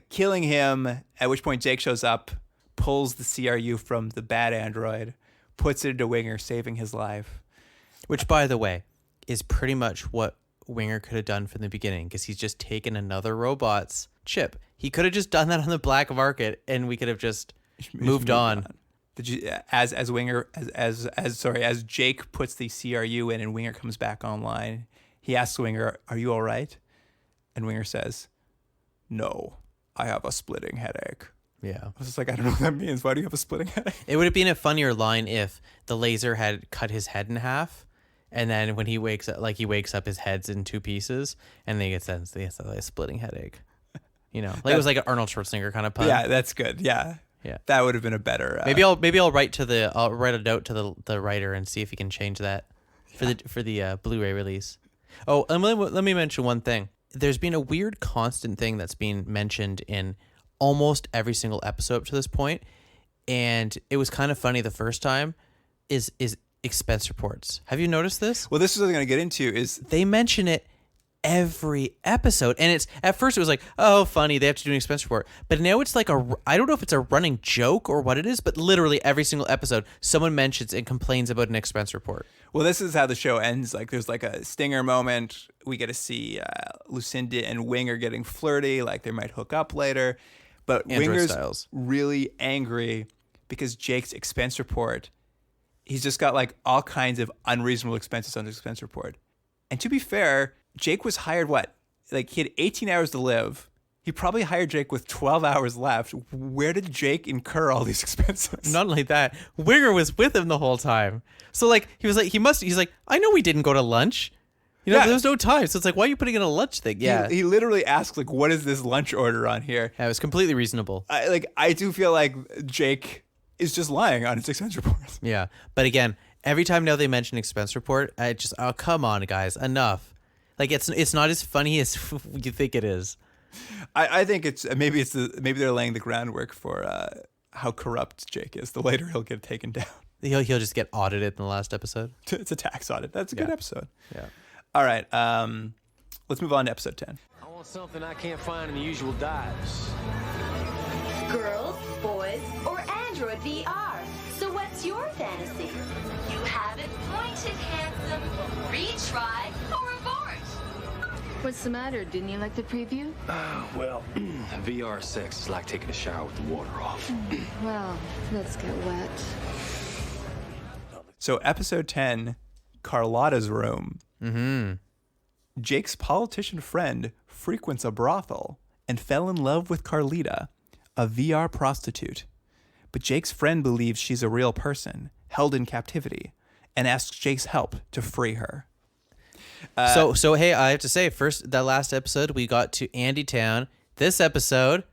Speaker 1: Killing him, at which point Jake shows up, pulls the CRU from the bad android, puts it into Winger, saving his life.
Speaker 3: Which, by the way, is pretty much what Winger could have done from the beginning, because he's just taken another robot's chip. He could have just done that on the black market, and we could have just moved on.
Speaker 1: Did you, as Jake puts the CRU in and Winger comes back online, he asks Winger, "Are you all right?" And Winger says, "No, I have a splitting headache."
Speaker 3: Yeah.
Speaker 1: I was just like, I don't know what that means. Why do you have a splitting headache?
Speaker 3: It would have been a funnier line if the laser had cut his head in half, and then when he wakes up, his head's in two pieces, and then he gets a splitting headache. You know, like it was like an Arnold Schwarzenegger kind of pun.
Speaker 1: Yeah, that's good. Yeah.
Speaker 3: Yeah.
Speaker 1: That would have been a better.
Speaker 3: Maybe I'll write a note to the writer and see if he can change that for the Blu-ray release. Oh, and let me mention one thing. There's been a weird constant thing that's been mentioned in almost every single episode up to this point, and it was kind of funny the first time. Is expense reports. Have you noticed this?
Speaker 1: Well, this is what I'm going to get into. Is
Speaker 3: They mention it every episode, and it's at first it was like, oh, funny, they have to do an expense report, but now it's like I don't know if it's a running joke or what it is, but literally every single episode someone mentions and complains about an expense report.
Speaker 1: Well, this is how the show ends. Like, there's like a stinger moment. We get to see Lucinda and Winger getting flirty, like they might hook up later, but
Speaker 3: Android
Speaker 1: Winger's
Speaker 3: styles.
Speaker 1: really angry because Jake's expense report, he's just got like all kinds of unreasonable expenses on his expense report. And to be fair, Jake was hired like he had 18 hours to live. He probably hired Jake with 12 hours left. Where did Jake incur all these expenses?
Speaker 3: Not only that, Winger was with him the whole time. So like he's like, I know we didn't go to lunch. You know,
Speaker 1: Yeah.
Speaker 3: there was no time. So it's like, why are you putting in a lunch thing? Yeah.
Speaker 1: He literally asked, like, what is this lunch order on here?
Speaker 3: Yeah, it was completely reasonable.
Speaker 1: I do feel like Jake is just lying on his expense reports.
Speaker 3: Yeah. But again, every time now they mention expense report, I just, oh, come on, guys, enough. Like it's not as funny as you think it is.
Speaker 1: I think maybe they're laying the groundwork for how corrupt Jake is. The later he'll get taken down.
Speaker 3: He'll just get audited in the last episode.
Speaker 1: It's a tax audit. That's a good episode.
Speaker 3: Yeah.
Speaker 1: All right. Let's move on to episode 10.
Speaker 4: I want something I can't find in the usual dives.
Speaker 5: Girls, boys, or Android VR. So what's your fantasy?
Speaker 6: You haven't pointed, handsome. Retry or abort.
Speaker 7: What's the matter? Didn't you like the preview?
Speaker 4: Well, VR sex is like taking a shower with the water off.
Speaker 7: Well, let's get wet.
Speaker 1: So episode 10, Carlotta's room.
Speaker 3: Mm-hmm.
Speaker 1: Jake's politician friend frequents a brothel and fell in love with Carlita, a VR prostitute. But Jake's friend believes she's a real person, held in captivity, and asks Jake's help to free her.
Speaker 3: So hey, I have to say, first, that last episode, we got to Andy Town. This episode,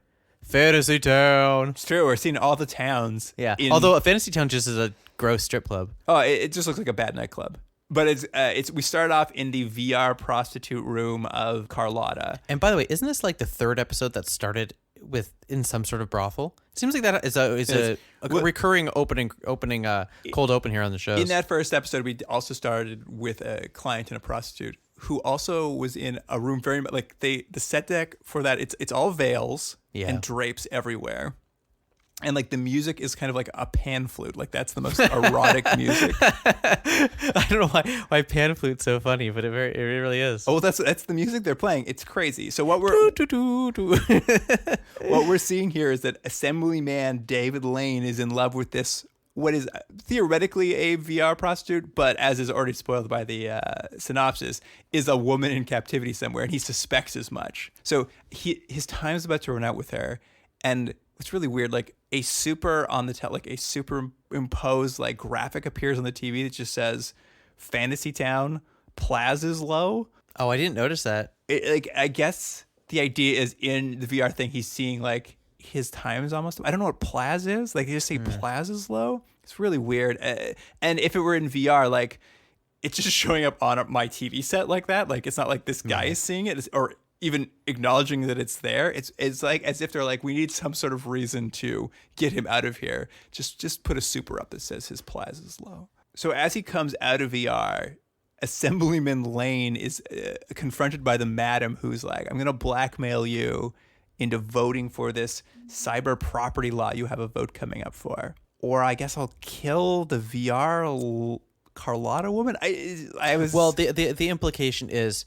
Speaker 3: Fantasy Town.
Speaker 1: It's true. We're seeing all the towns.
Speaker 3: Yeah. Although a Fantasy Town just is a gross strip club.
Speaker 1: Oh, it just looks like a bad nightclub. But we start off in the VR prostitute room of Carlotta.
Speaker 3: And by the way, isn't this like the third episode that started in some sort of brothel? It seems like that is a recurring opening cold open here on the show.
Speaker 1: In that first episode, we also started with a client and a prostitute who also was in a room very much like the set deck for that. It's all veils and drapes everywhere. And like the music is kind of like a pan flute. Like that's the most erotic music.
Speaker 3: I don't know why pan flute's so funny, but it really is.
Speaker 1: Oh, that's the music they're playing. It's crazy. So what we're seeing here is that Assemblyman David Lane is in love with this, what is theoretically a VR prostitute, but as is already spoiled by the synopsis, is a woman in captivity somewhere, and he suspects as much. So his time is about to run out with her, and it's really weird. Like a superimposed like graphic appears on the TV that just says Fantasy Town, Plaza's low.
Speaker 3: Oh, I didn't notice that.
Speaker 1: I guess the idea is in the VR thing, he's seeing like his time is almost. I don't know what Plaza is. Like they just say Plaza's low. It's really weird. And if it were in VR, like it's just showing up on my TV set like that. Like it's not like this guy is seeing it or even acknowledging that it's there. It's like as if they're like, we need some sort of reason to get him out of here. Just put a super up that says his Plaza's low. So as he comes out of VR, Assemblyman Lane is confronted by the madam who's like, I'm going to blackmail you into voting for this cyber property law you have a vote coming up for. Or I guess I'll kill the VR Carlotta woman. Well,
Speaker 3: the implication is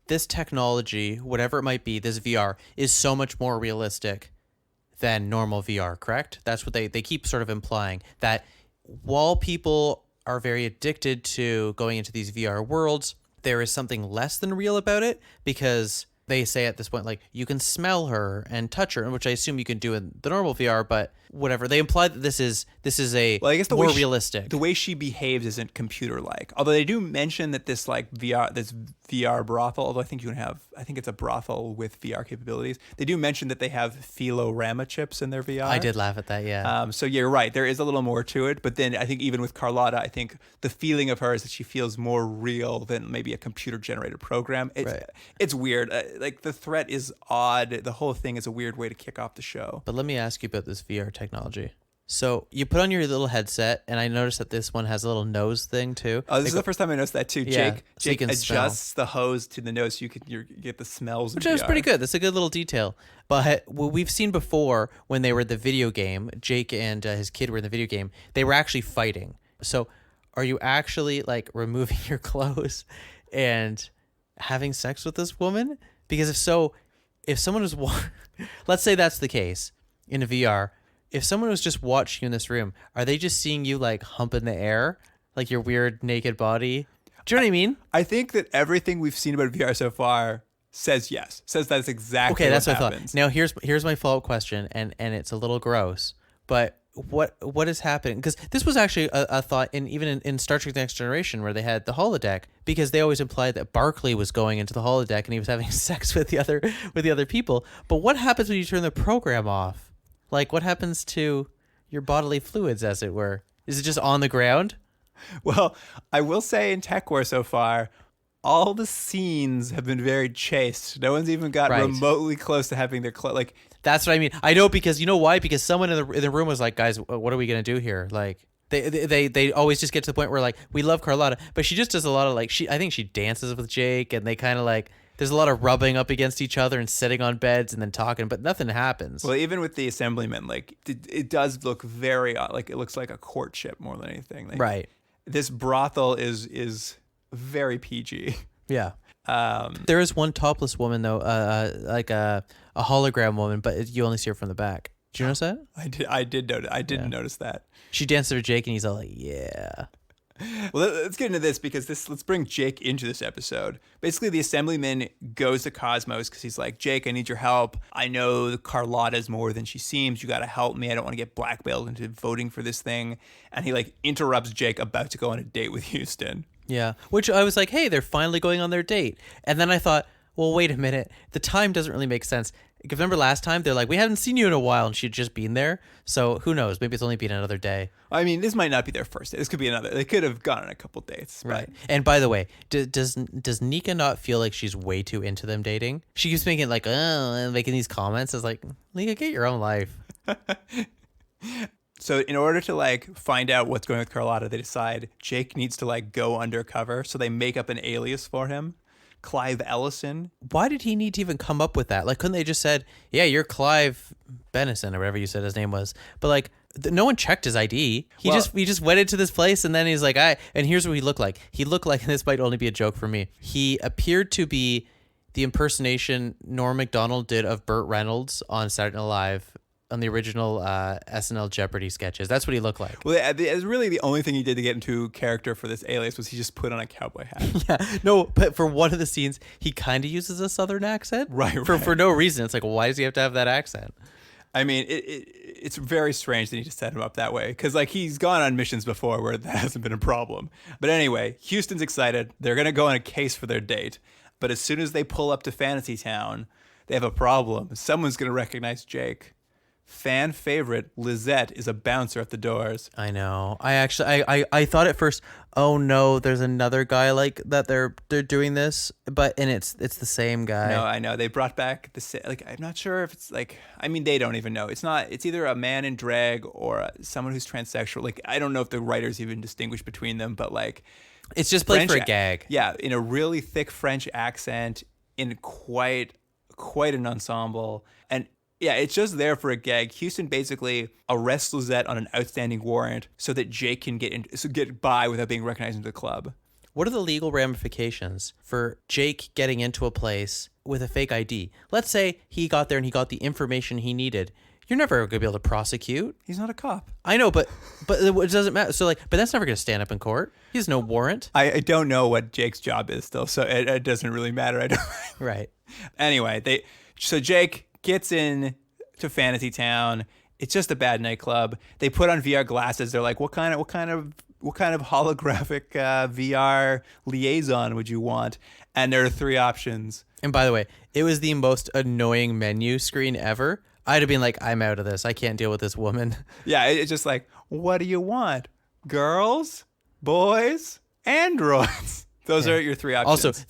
Speaker 3: this technology, whatever it might be, this VR, is so much more realistic than normal VR, correct? That's what they keep sort of implying, that while people are very addicted to going into these VR worlds, there is something less than real about it because they say at this point, like, you can smell her and touch her, which I assume you can do in the normal VR, but whatever. They imply that this is a
Speaker 1: Well, I guess the
Speaker 3: more
Speaker 1: way
Speaker 3: realistic.
Speaker 1: The way she behaves isn't computer-like. Although they do mention that this VR brothel, although I think it's a brothel with VR capabilities. They do mention that they have Philorama chips in their VR.
Speaker 3: I did laugh at that, yeah.
Speaker 1: So you're right. There is a little more to it, but then I think even with Carlotta, I think the feeling of her is that she feels more real than maybe a computer-generated program. It's weird. Like the threat is odd. The whole thing is a weird way to kick off the show.
Speaker 3: But let me ask you about this VR technology. So you put on your little headset, and I noticed that this one has a little nose thing too.
Speaker 1: Oh, this is the first time I noticed that too.
Speaker 3: Yeah, so you
Speaker 1: Jake
Speaker 3: can
Speaker 1: adjusts the hose to the nose so you get the smells.
Speaker 3: Which
Speaker 1: in
Speaker 3: is
Speaker 1: VR.
Speaker 3: pretty good. That's a good little detail. But what we've seen before when they were in the video game, Jake and his kid were in the video game, they were actually fighting. So are you actually like removing your clothes and having sex with this woman? Because if so, if someone was, let's say that's the case in a VR, if someone was just watching you in this room, are they just seeing you like hump in the air, like your weird naked body? Do you know what I mean?
Speaker 1: I think that everything we've seen about VR so far says yes. Says that's exactly
Speaker 3: Okay, that's what I
Speaker 1: happens.
Speaker 3: thought. Now here's my follow-up question, and it's a little gross, but what is happening? Because this was actually a thought in Star Trek: The Next Generation, where they had the holodeck, because they always implied that Barclay was going into the holodeck and he was having sex with the other people. But what happens when you turn the program off? Like, what happens to your bodily fluids, as it were? Is it just on the ground?
Speaker 1: Well, I will say in Tekwar so far, all the scenes have been very chaste. No one's even got
Speaker 3: Right.
Speaker 1: remotely close to having their like.
Speaker 3: That's what I mean. I know, because you know why? Because someone in the room was like, guys, what are we gonna do here? Like, they always just get to the point where like, we love Carlotta, but she just does a lot of like, I think she dances with Jake, and they kind of like, there's a lot of rubbing up against each other and sitting on beds and then talking, but nothing happens.
Speaker 1: Well, even with the assemblyman, like it does look very like it looks like a courtship more than anything. Like,
Speaker 3: Right.
Speaker 1: This brothel is very PG.
Speaker 3: Yeah. There is one topless woman though, like a hologram woman, but you only see her from the back. Did you notice that?
Speaker 1: I did notice. I didn't notice that.
Speaker 3: She dances with Jake, and he's all like, "Yeah."
Speaker 1: Well, let's get into this because let's bring Jake into this episode. Basically, the assemblyman goes to Cosmos because he's like, Jake, I need your help. I know Carlotta's more than she seems. You got to help me. I don't want to get blackmailed into voting for this thing. And he like interrupts Jake about to go on a date with Houston.
Speaker 3: Yeah. Which I was like, hey, they're finally going on their date. And then I thought, well, wait a minute. The time doesn't really make sense. Because remember last time, they're like, we haven't seen you in a while, and she'd just been there. So who knows? Maybe it's only been another day.
Speaker 1: I mean, this might not be their first date. This could be another. They could have gone on a couple dates.
Speaker 3: Right. And by the way, does Nika not feel like she's way too into them dating? She keeps making like, and making these comments. It's like, Nika, get your own life.
Speaker 1: So in order to like find out what's going on with Carlotta, they decide Jake needs to like go undercover. So they make up an alias for him, Clive Ellison.
Speaker 3: Why did he need to even come up with that? Like, couldn't they just said, yeah, you're Clive Benison or whatever you said his name was? But like, no one checked his ID. He just went into this place, and then he's like, and here's what he looked like. He looked like, and this might only be a joke for me, he appeared to be the impersonation Norm Macdonald did of Burt Reynolds on Saturday Night Live on the original SNL Jeopardy sketches. That's what he looked like.
Speaker 1: Well, it's really the only thing he did to get into character for this alias was he just put on a cowboy hat.
Speaker 3: Yeah, no, but for one of the scenes, he kind of uses a Southern accent.
Speaker 1: Right.
Speaker 3: For no reason. It's like, why does he have to have that accent?
Speaker 1: I mean, it's very strange that he just set him up that way because like he's gone on missions before where that hasn't been a problem. But anyway, Houston's excited. They're going to go on a case for their date. But as soon as they pull up to Fantasy Town, they have a problem. Someone's going to recognize Jake. Fan favorite Lizette is a bouncer at the doors.
Speaker 3: I know. I thought at first, oh no, there's another guy like that. They're doing this, and it's the same guy.
Speaker 1: No, I know they brought back like I'm not sure if it's like I mean they don't even know. It's not. It's either a man in drag or someone who's transsexual. Like I don't know if the writers even distinguish between them, but like
Speaker 3: it's just played
Speaker 1: French
Speaker 3: for a gag.
Speaker 1: Yeah, in a really thick French accent, in quite an ensemble, and. Yeah, it's just there for a gag. Houston basically arrests Lizette on an outstanding warrant so that Jake can get by without being recognized into the club.
Speaker 3: What are the legal ramifications for Jake getting into a place with a fake ID? Let's say he got there and he got the information he needed. you're never going to be able to prosecute.
Speaker 1: He's not a cop.
Speaker 3: I know, but it doesn't matter. So, like, but that's never going to stand up in court. He has no warrant.
Speaker 1: I don't know what Jake's job is still, so it doesn't really matter. I don't.
Speaker 3: Right.
Speaker 1: Anyway, so Jake gets in to Fantasy Town. It's just a bad nightclub. They put on VR glasses. They're like, what kind of holographic VR liaison would you want? And there are 3 options.
Speaker 3: And by the way, it was the most annoying menu screen ever. I'd have been like, I'm out of this. I can't deal with this woman.
Speaker 1: Yeah, it's just like, what do you want? Girls, boys, androids. Those are your 3 options.
Speaker 3: Also,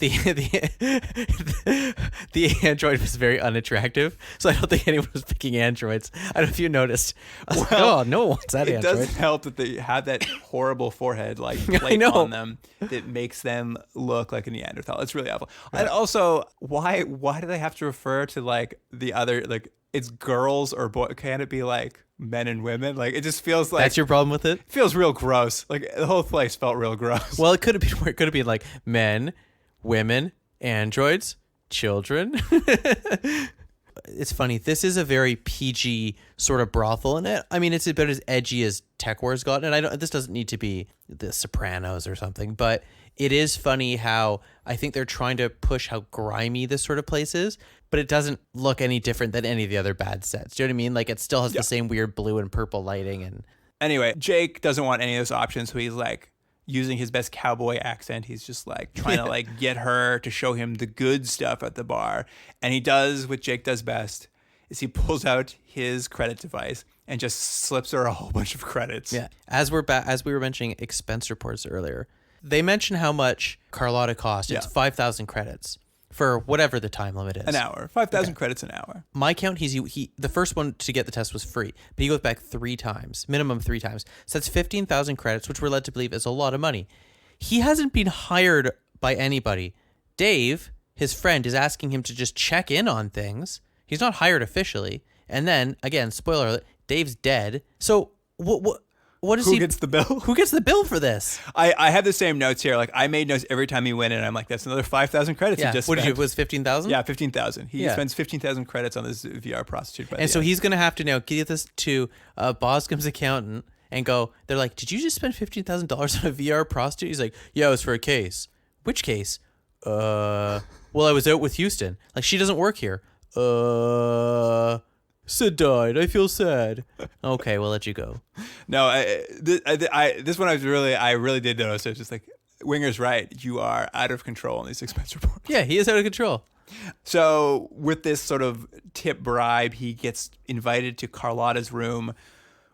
Speaker 3: the android was very unattractive, so I don't think anyone was picking androids. I don't know if you noticed. I was like, oh, no one wants that
Speaker 1: it
Speaker 3: android.
Speaker 1: doesn't help that they have that horrible forehead like plate on them that makes them look like a Neanderthal. It's really awful. Right. And also, why do they have to refer to like the other, like it's girls or boy? Can't it be like men and women? Like it just feels like
Speaker 3: that's your problem with it.
Speaker 1: Feels real gross. Like the whole place felt real gross.
Speaker 3: Well, it could have been like men, women, androids, children. It's funny. This is a very PG sort of brothel, and I mean it's about as edgy as Tekwar's gotten. And this doesn't need to be The Sopranos or something, but it is funny how I think they're trying to push how grimy this sort of place is, but it doesn't look any different than any of the other bad sets. Do you know what I mean? Like it still has the same weird blue and purple lighting. And
Speaker 1: anyway, Jake doesn't want any of those options, so he's like using his best cowboy accent. He's just like trying to like get her to show him the good stuff at the bar. And he does what Jake does best is he pulls out his credit device and just slips her a whole bunch of credits.
Speaker 3: Yeah. As we were mentioning expense reports earlier, they mention how much Carlotta cost. It's 5,000 credits for whatever the time limit is.
Speaker 1: An hour. 5,000 credits an hour.
Speaker 3: My count, he the first one to get the test was free, but he goes back 3 times, minimum 3 times. So that's 15,000 credits, which we're led to believe is a lot of money. He hasn't been hired by anybody. Dave, his friend, is asking him to just check in on things. He's not hired officially. And then, again, spoiler alert, Dave's dead. So what is
Speaker 1: Who gets the bill?
Speaker 3: Who gets the bill for this?
Speaker 1: I have the same notes here. Like I made notes every time he went in. I'm like, that's another 5,000 credits he just spent.
Speaker 3: What did you, was 15,000?
Speaker 1: Yeah, 15,000. He spends 15,000 credits on this VR prostitute.
Speaker 3: And so he's going to have to now give this to Boscombe's accountant and go, they're like, did you just spend $15,000 on a VR prostitute? He's like, yeah, it was for a case. Which case? Well, I was out with Houston. Like, she doesn't work here. Sid died. I feel sad. Okay, we'll let you go.
Speaker 1: No, this one I really did notice. It's just like Winger's right. You are out of control on these expense reports.
Speaker 3: Yeah, he is out of control.
Speaker 1: So with this sort of tip bribe, he gets invited to Carlotta's room,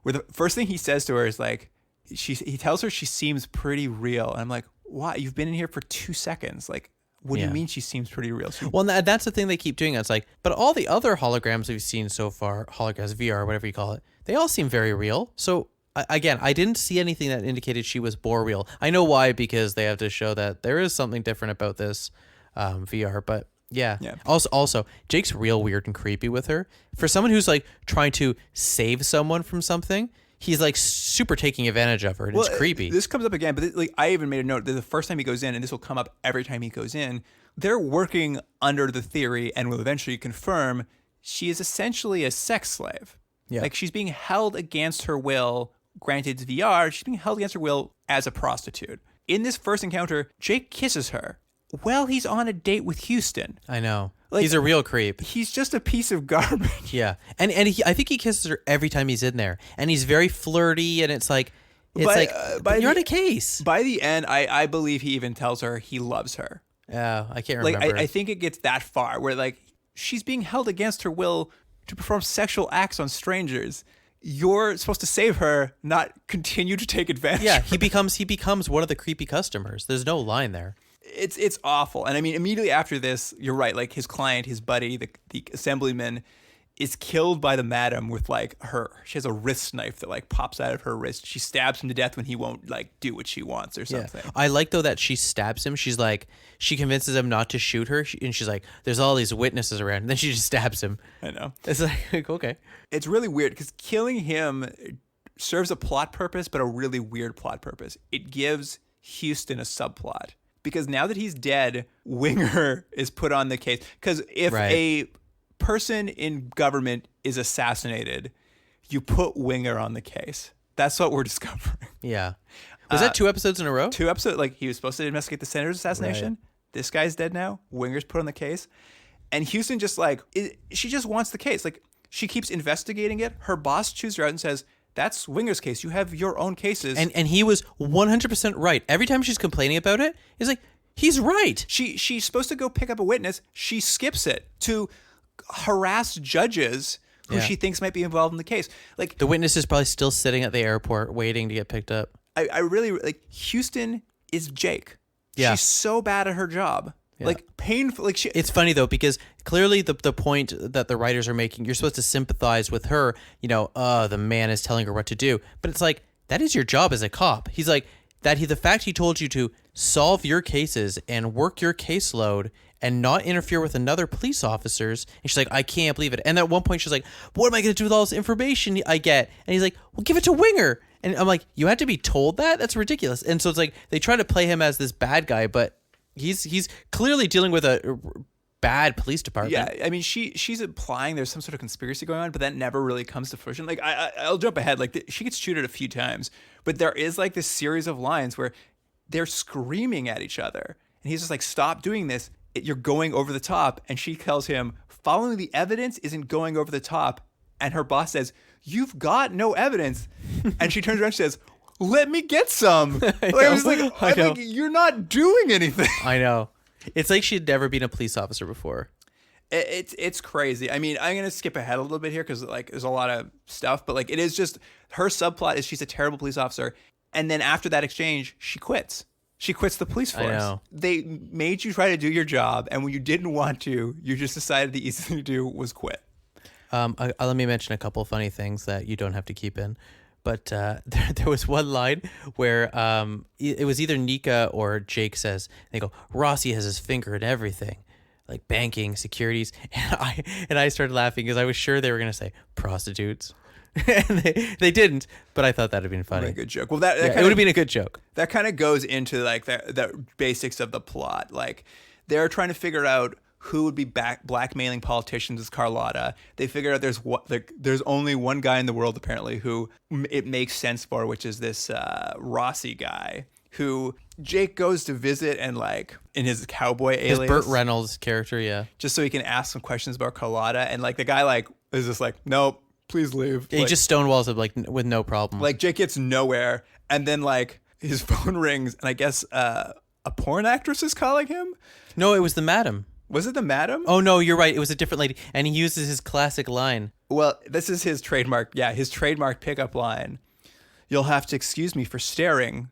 Speaker 1: where the first thing he says to her is like, he tells her she seems pretty real, and I'm like, why? You've been in here for 2 seconds. Like, what do you mean she seems pretty real?
Speaker 3: Well, that's the thing they keep doing. It's like, but all the other holograms we've seen so far, holograms, VR, whatever you call it, they all seem very real. So again, I didn't see anything that indicated she was more real. I know why, because they have to show that there is something different about this VR. But yeah. Also, Jake's real weird and creepy with her. For someone who's like trying to save someone from something, he's like super taking advantage of her, and it's creepy.
Speaker 1: This comes up again, but like I even made a note that the first time he goes in, and this will come up every time he goes in, they're working under the theory and will eventually confirm she is essentially a sex slave. Yeah. Like she's being held against her will. Granted, it's VR, she's being held against her will as a prostitute. In this first encounter, Jake kisses her while he's on a date with Houston.
Speaker 3: I know.
Speaker 1: Like,
Speaker 3: he's a real creep.
Speaker 1: He's just a piece of garbage.
Speaker 3: Yeah. And I think he kisses her every time he's in there. And he's very flirty, and it's like but you're on a case.
Speaker 1: By the end, I believe he even tells her he loves her.
Speaker 3: Yeah, I can't remember.
Speaker 1: Like I think it gets that far where like she's being held against her will to perform sexual acts on strangers. You're supposed to save her, not continue to take advantage.
Speaker 3: Yeah, he becomes one of the creepy customers. There's no line there.
Speaker 1: It's awful. And I mean, immediately after this, you're right, like his client, his buddy, the assemblyman, is killed by the madam with like she has a wrist knife that like pops out of her wrist. She stabs him to death when he won't like do what she wants or something.
Speaker 3: Yeah. I like though that she stabs him. She's like, she convinces him not to shoot her, and she's like, there's all these witnesses around, and then she just stabs him.
Speaker 1: I know.
Speaker 3: It's like okay.
Speaker 1: It's really weird because killing him serves a plot purpose, but a really weird plot purpose. It gives Houston a subplot. Because now that he's dead, Winger is put on the case. Because if a person in government is assassinated, you put Winger on the case. That's what we're discovering.
Speaker 3: Yeah. Was that 2 episodes in a row?
Speaker 1: 2 episodes, like he was supposed to investigate the senator's assassination.
Speaker 3: Right.
Speaker 1: This guy's dead now. Winger's put on the case. And Houston just like, she just wants the case. Like she keeps investigating it. Her boss chews her out and says, that's Winger's case. You have your own cases.
Speaker 3: And he was 100% right. Every time she's complaining about it, he's like, he's right.
Speaker 1: She's supposed to go pick up a witness. She skips it to harass judges who
Speaker 3: Yeah.
Speaker 1: she thinks might be involved in the case. Like
Speaker 3: The witness is probably still sitting at the airport waiting to get picked up.
Speaker 1: I really like Houston is Jake.
Speaker 3: Yeah.
Speaker 1: She's so bad at her job.
Speaker 3: Yeah.
Speaker 1: Like painful. Like she.
Speaker 3: It's funny though, because clearly the point that the writers are making, you're supposed to sympathize with her. You know, the man is telling her what to do, but it's like that is your job as a cop. He's like the fact he told you to solve your cases and work your caseload and not interfere with another police officers. And she's like, I can't believe it. And at one point she's like, what am I going to do with all this information I get? And he's like, well, give it to Winger. And I'm like, you had to be told that? That's ridiculous. And so it's like they try to play him as this bad guy, but he's clearly dealing with a bad police department.
Speaker 1: Yeah, I mean, she's implying there's some sort of conspiracy going on, but that never really comes to fruition. Like, I'll jump ahead. Like, she gets shooted a few times, but there is like this series of lines where they're screaming at each other, and he's just like, "Stop doing this! You're going over the top." And she tells him, "Following the evidence isn't going over the top." And her boss says, "You've got no evidence," and she turns around and says, "Let me get some." I was like,
Speaker 3: I know.
Speaker 1: like, "You're not doing anything."
Speaker 3: I know. It's like she'd never been a police officer before.
Speaker 1: It's crazy. I mean, I'm gonna skip ahead a little bit here because like there's a lot of stuff, but like it is just her subplot is she's a terrible police officer, and then after that exchange, she quits. She quits the police force.
Speaker 3: I know.
Speaker 1: They made you try to do your job, and when you didn't want to, you just decided the easy thing to do was quit.
Speaker 3: Let me mention a couple funny things that you don't have to keep in. But there was one line where it was either Nika or Jake says, they go, Rossi has his finger in everything, like banking, securities. And I started laughing because I was sure they were going to say prostitutes. And they didn't, but I thought that would have been funny.
Speaker 1: A good joke. Well, that
Speaker 3: it would have been a good joke.
Speaker 1: That kind of goes into like the basics of the plot. Like they're trying to figure out who would be blackmailing politicians as Carlotta. They figure out there's only one guy in the world apparently who it makes sense for, which is this Rossi guy who Jake goes to visit and like in his cowboy alias.
Speaker 3: His Burt Reynolds character, yeah.
Speaker 1: Just so he can ask some questions about Carlotta. And like the guy like is just like, nope, please leave.
Speaker 3: Yeah, he just stonewalls it like with no problem.
Speaker 1: Like Jake gets nowhere. And then like his phone rings and I guess a porn actress is calling him.
Speaker 3: No, it was the madam.
Speaker 1: Was it the madam?
Speaker 3: Oh, no, you're right. It was a different lady. And he uses his classic line.
Speaker 1: Well, this is his trademark. Yeah, his trademark pickup line. You'll have to excuse me for staring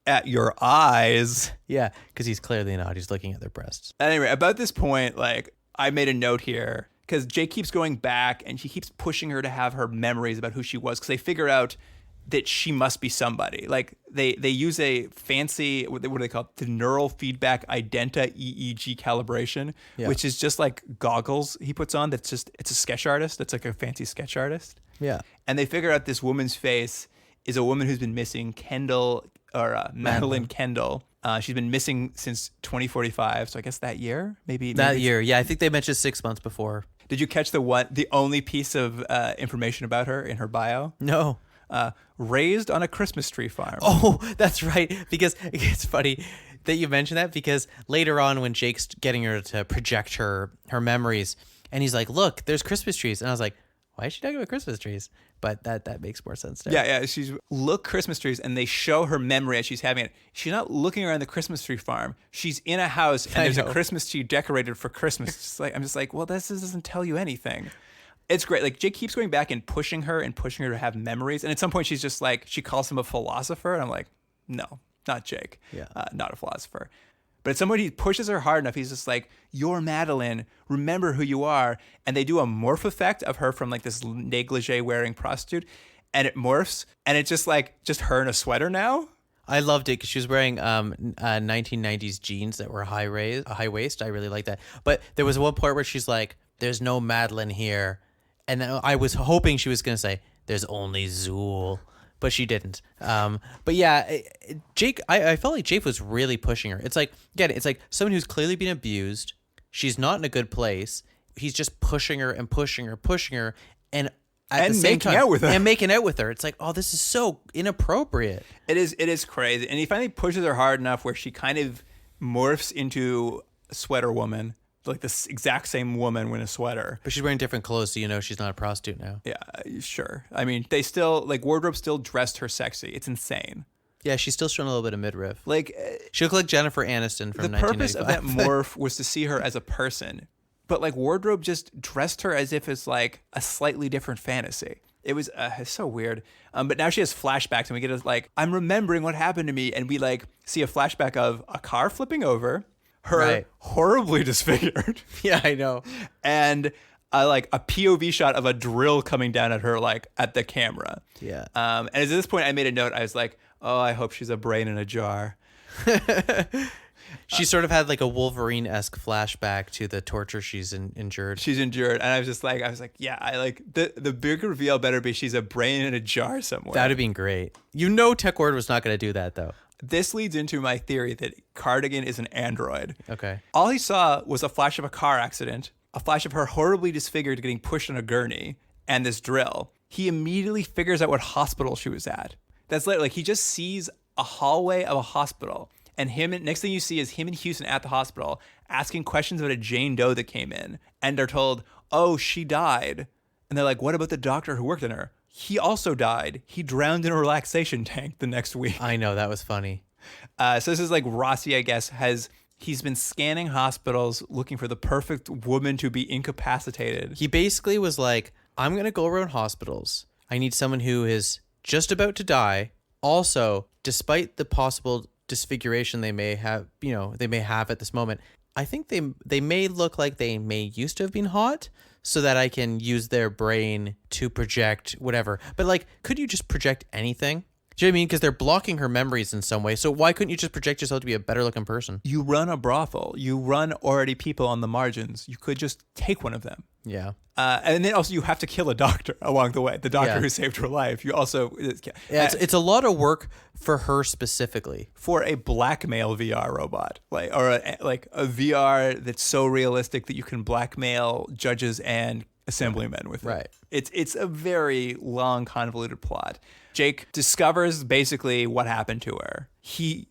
Speaker 1: at your eyes.
Speaker 3: Yeah, because he's clearly not. He's looking at their breasts.
Speaker 1: Anyway, about this point, like, I made a note here because Jake keeps going back and he keeps pushing her to have her memories about who she was because they figure out that she must be somebody. Like they use a fancy, what do they call it? The neural feedback identa EEG calibration, which is just like goggles he puts on. It's a sketch artist. It's like a fancy sketch artist.
Speaker 3: Yeah.
Speaker 1: And they figure out this woman's face is a woman who's been missing, Madeline Kendall. She's been missing since 2045. So I guess that year, maybe
Speaker 3: That year. Yeah, I think they mentioned 6 months before.
Speaker 1: Did you catch the only piece of information about her in her bio?
Speaker 3: No.
Speaker 1: Raised on a Christmas tree farm.
Speaker 3: Oh, that's right. Because it's funny that you mentioned that because later on when Jake's getting her to project her memories and he's like, look, there's Christmas trees. And I was like, why is she talking about Christmas trees? But that makes more sense now.
Speaker 1: Yeah. She's look Christmas trees and they show her memory as she's having it. She's not looking around the Christmas tree farm. She's in a house and there's a Christmas tree decorated for Christmas. It's like, I'm just like, well, this doesn't tell you anything. It's great. Like Jake keeps going back and pushing her to have memories. And at some point she's just like, she calls him a philosopher. And I'm like, no, not Jake.
Speaker 3: Yeah.
Speaker 1: Not a philosopher. But at some point he pushes her hard enough. He's just like, you're Madeline. Remember who you are. And they do a morph effect of her from like this negligee wearing prostitute. And it morphs. And it's just her in a sweater now.
Speaker 3: I loved it because she was wearing 1990s jeans that were high waist. I really like that. But there was one point where she's like, there's no Madeline here. And then I was hoping she was going to say, there's only Zool. But she didn't. But yeah, Jake, I felt like Jake was really pushing her. It's like, again, it's like someone who's clearly been abused. She's not in a good place. he's just pushing her and pushing her, pushing her, and at the same
Speaker 1: making
Speaker 3: time,
Speaker 1: out with her.
Speaker 3: and making out with her. It's like, oh, this is so inappropriate.
Speaker 1: It is crazy. And he finally pushes her hard enough where she kind of morphs into a sweater woman, like this exact same woman in a sweater.
Speaker 3: But she's wearing different clothes, so you know she's not a prostitute now.
Speaker 1: Yeah, sure. I mean, they still, like, wardrobe still dressed her sexy. It's insane.
Speaker 3: Yeah, she's still showing a little bit of midriff.
Speaker 1: Like,
Speaker 3: She looked like Jennifer Aniston from
Speaker 1: the purpose of that
Speaker 3: 1995.
Speaker 1: morph was to see her as a person. But, like, wardrobe just dressed her as if it's, like, a slightly different fantasy. It was it's so weird. But now she has flashbacks, and we get a, like, I'm remembering what happened to me, and we, like, see a flashback of a car flipping over, her
Speaker 3: Right.
Speaker 1: horribly disfigured,
Speaker 3: Yeah, I know.
Speaker 1: and like a POV shot of a drill coming down at her, like, at the camera.
Speaker 3: Yeah.
Speaker 1: And at this point, I made a note. I was like, oh, I hope she's a brain in a jar.
Speaker 3: She sort of had like a Wolverine-esque flashback to the torture she's endured.
Speaker 1: She's endured, and I was like, yeah, I like the big reveal better be she's a brain in a jar somewhere.
Speaker 3: That would have been great. You know Tekwar was not going to do that, though.
Speaker 1: This leads into my theory that Cardigan is an android.
Speaker 3: Okay.
Speaker 1: All he saw was a flash of a car accident, a flash of her horribly disfigured getting pushed on a gurney, and this drill. He immediately figures out what hospital she was at. That's like he just sees a hallway of a hospital, and next thing you see is him and Houston at the hospital asking questions about a Jane Doe that came in, and they're told, oh, she died. And they're like, what about the doctor who worked on her? He also died. He drowned in a relaxation tank the next week.
Speaker 3: I know, that was funny.
Speaker 1: So this is like Rossi, I guess, he's been scanning hospitals looking for the perfect woman to be incapacitated.
Speaker 3: He basically was like, I'm going to go around hospitals. I need someone who is just about to die. Also, despite the possible disfiguration they may have, at this moment, I think they may look like they may used to have been hot, so that I can use their brain to project whatever. But like, could you just project anything? Do you know what I mean? Because they're blocking her memories in some way. So why couldn't you just project yourself to be a better looking person?
Speaker 1: You run a brothel. You run already people on the margins. You could just take one of them.
Speaker 3: Yeah.
Speaker 1: And then also you have to kill a doctor along the way. The doctor
Speaker 3: Yeah.
Speaker 1: who saved her life. You also
Speaker 3: Yeah, it's a lot of work for her specifically.
Speaker 1: for a blackmail VR robot, like a VR that's so realistic that you can blackmail judges and assemblymen with it.
Speaker 3: Right.
Speaker 1: It's a very long, convoluted plot. Jake discovers basically what happened to her. He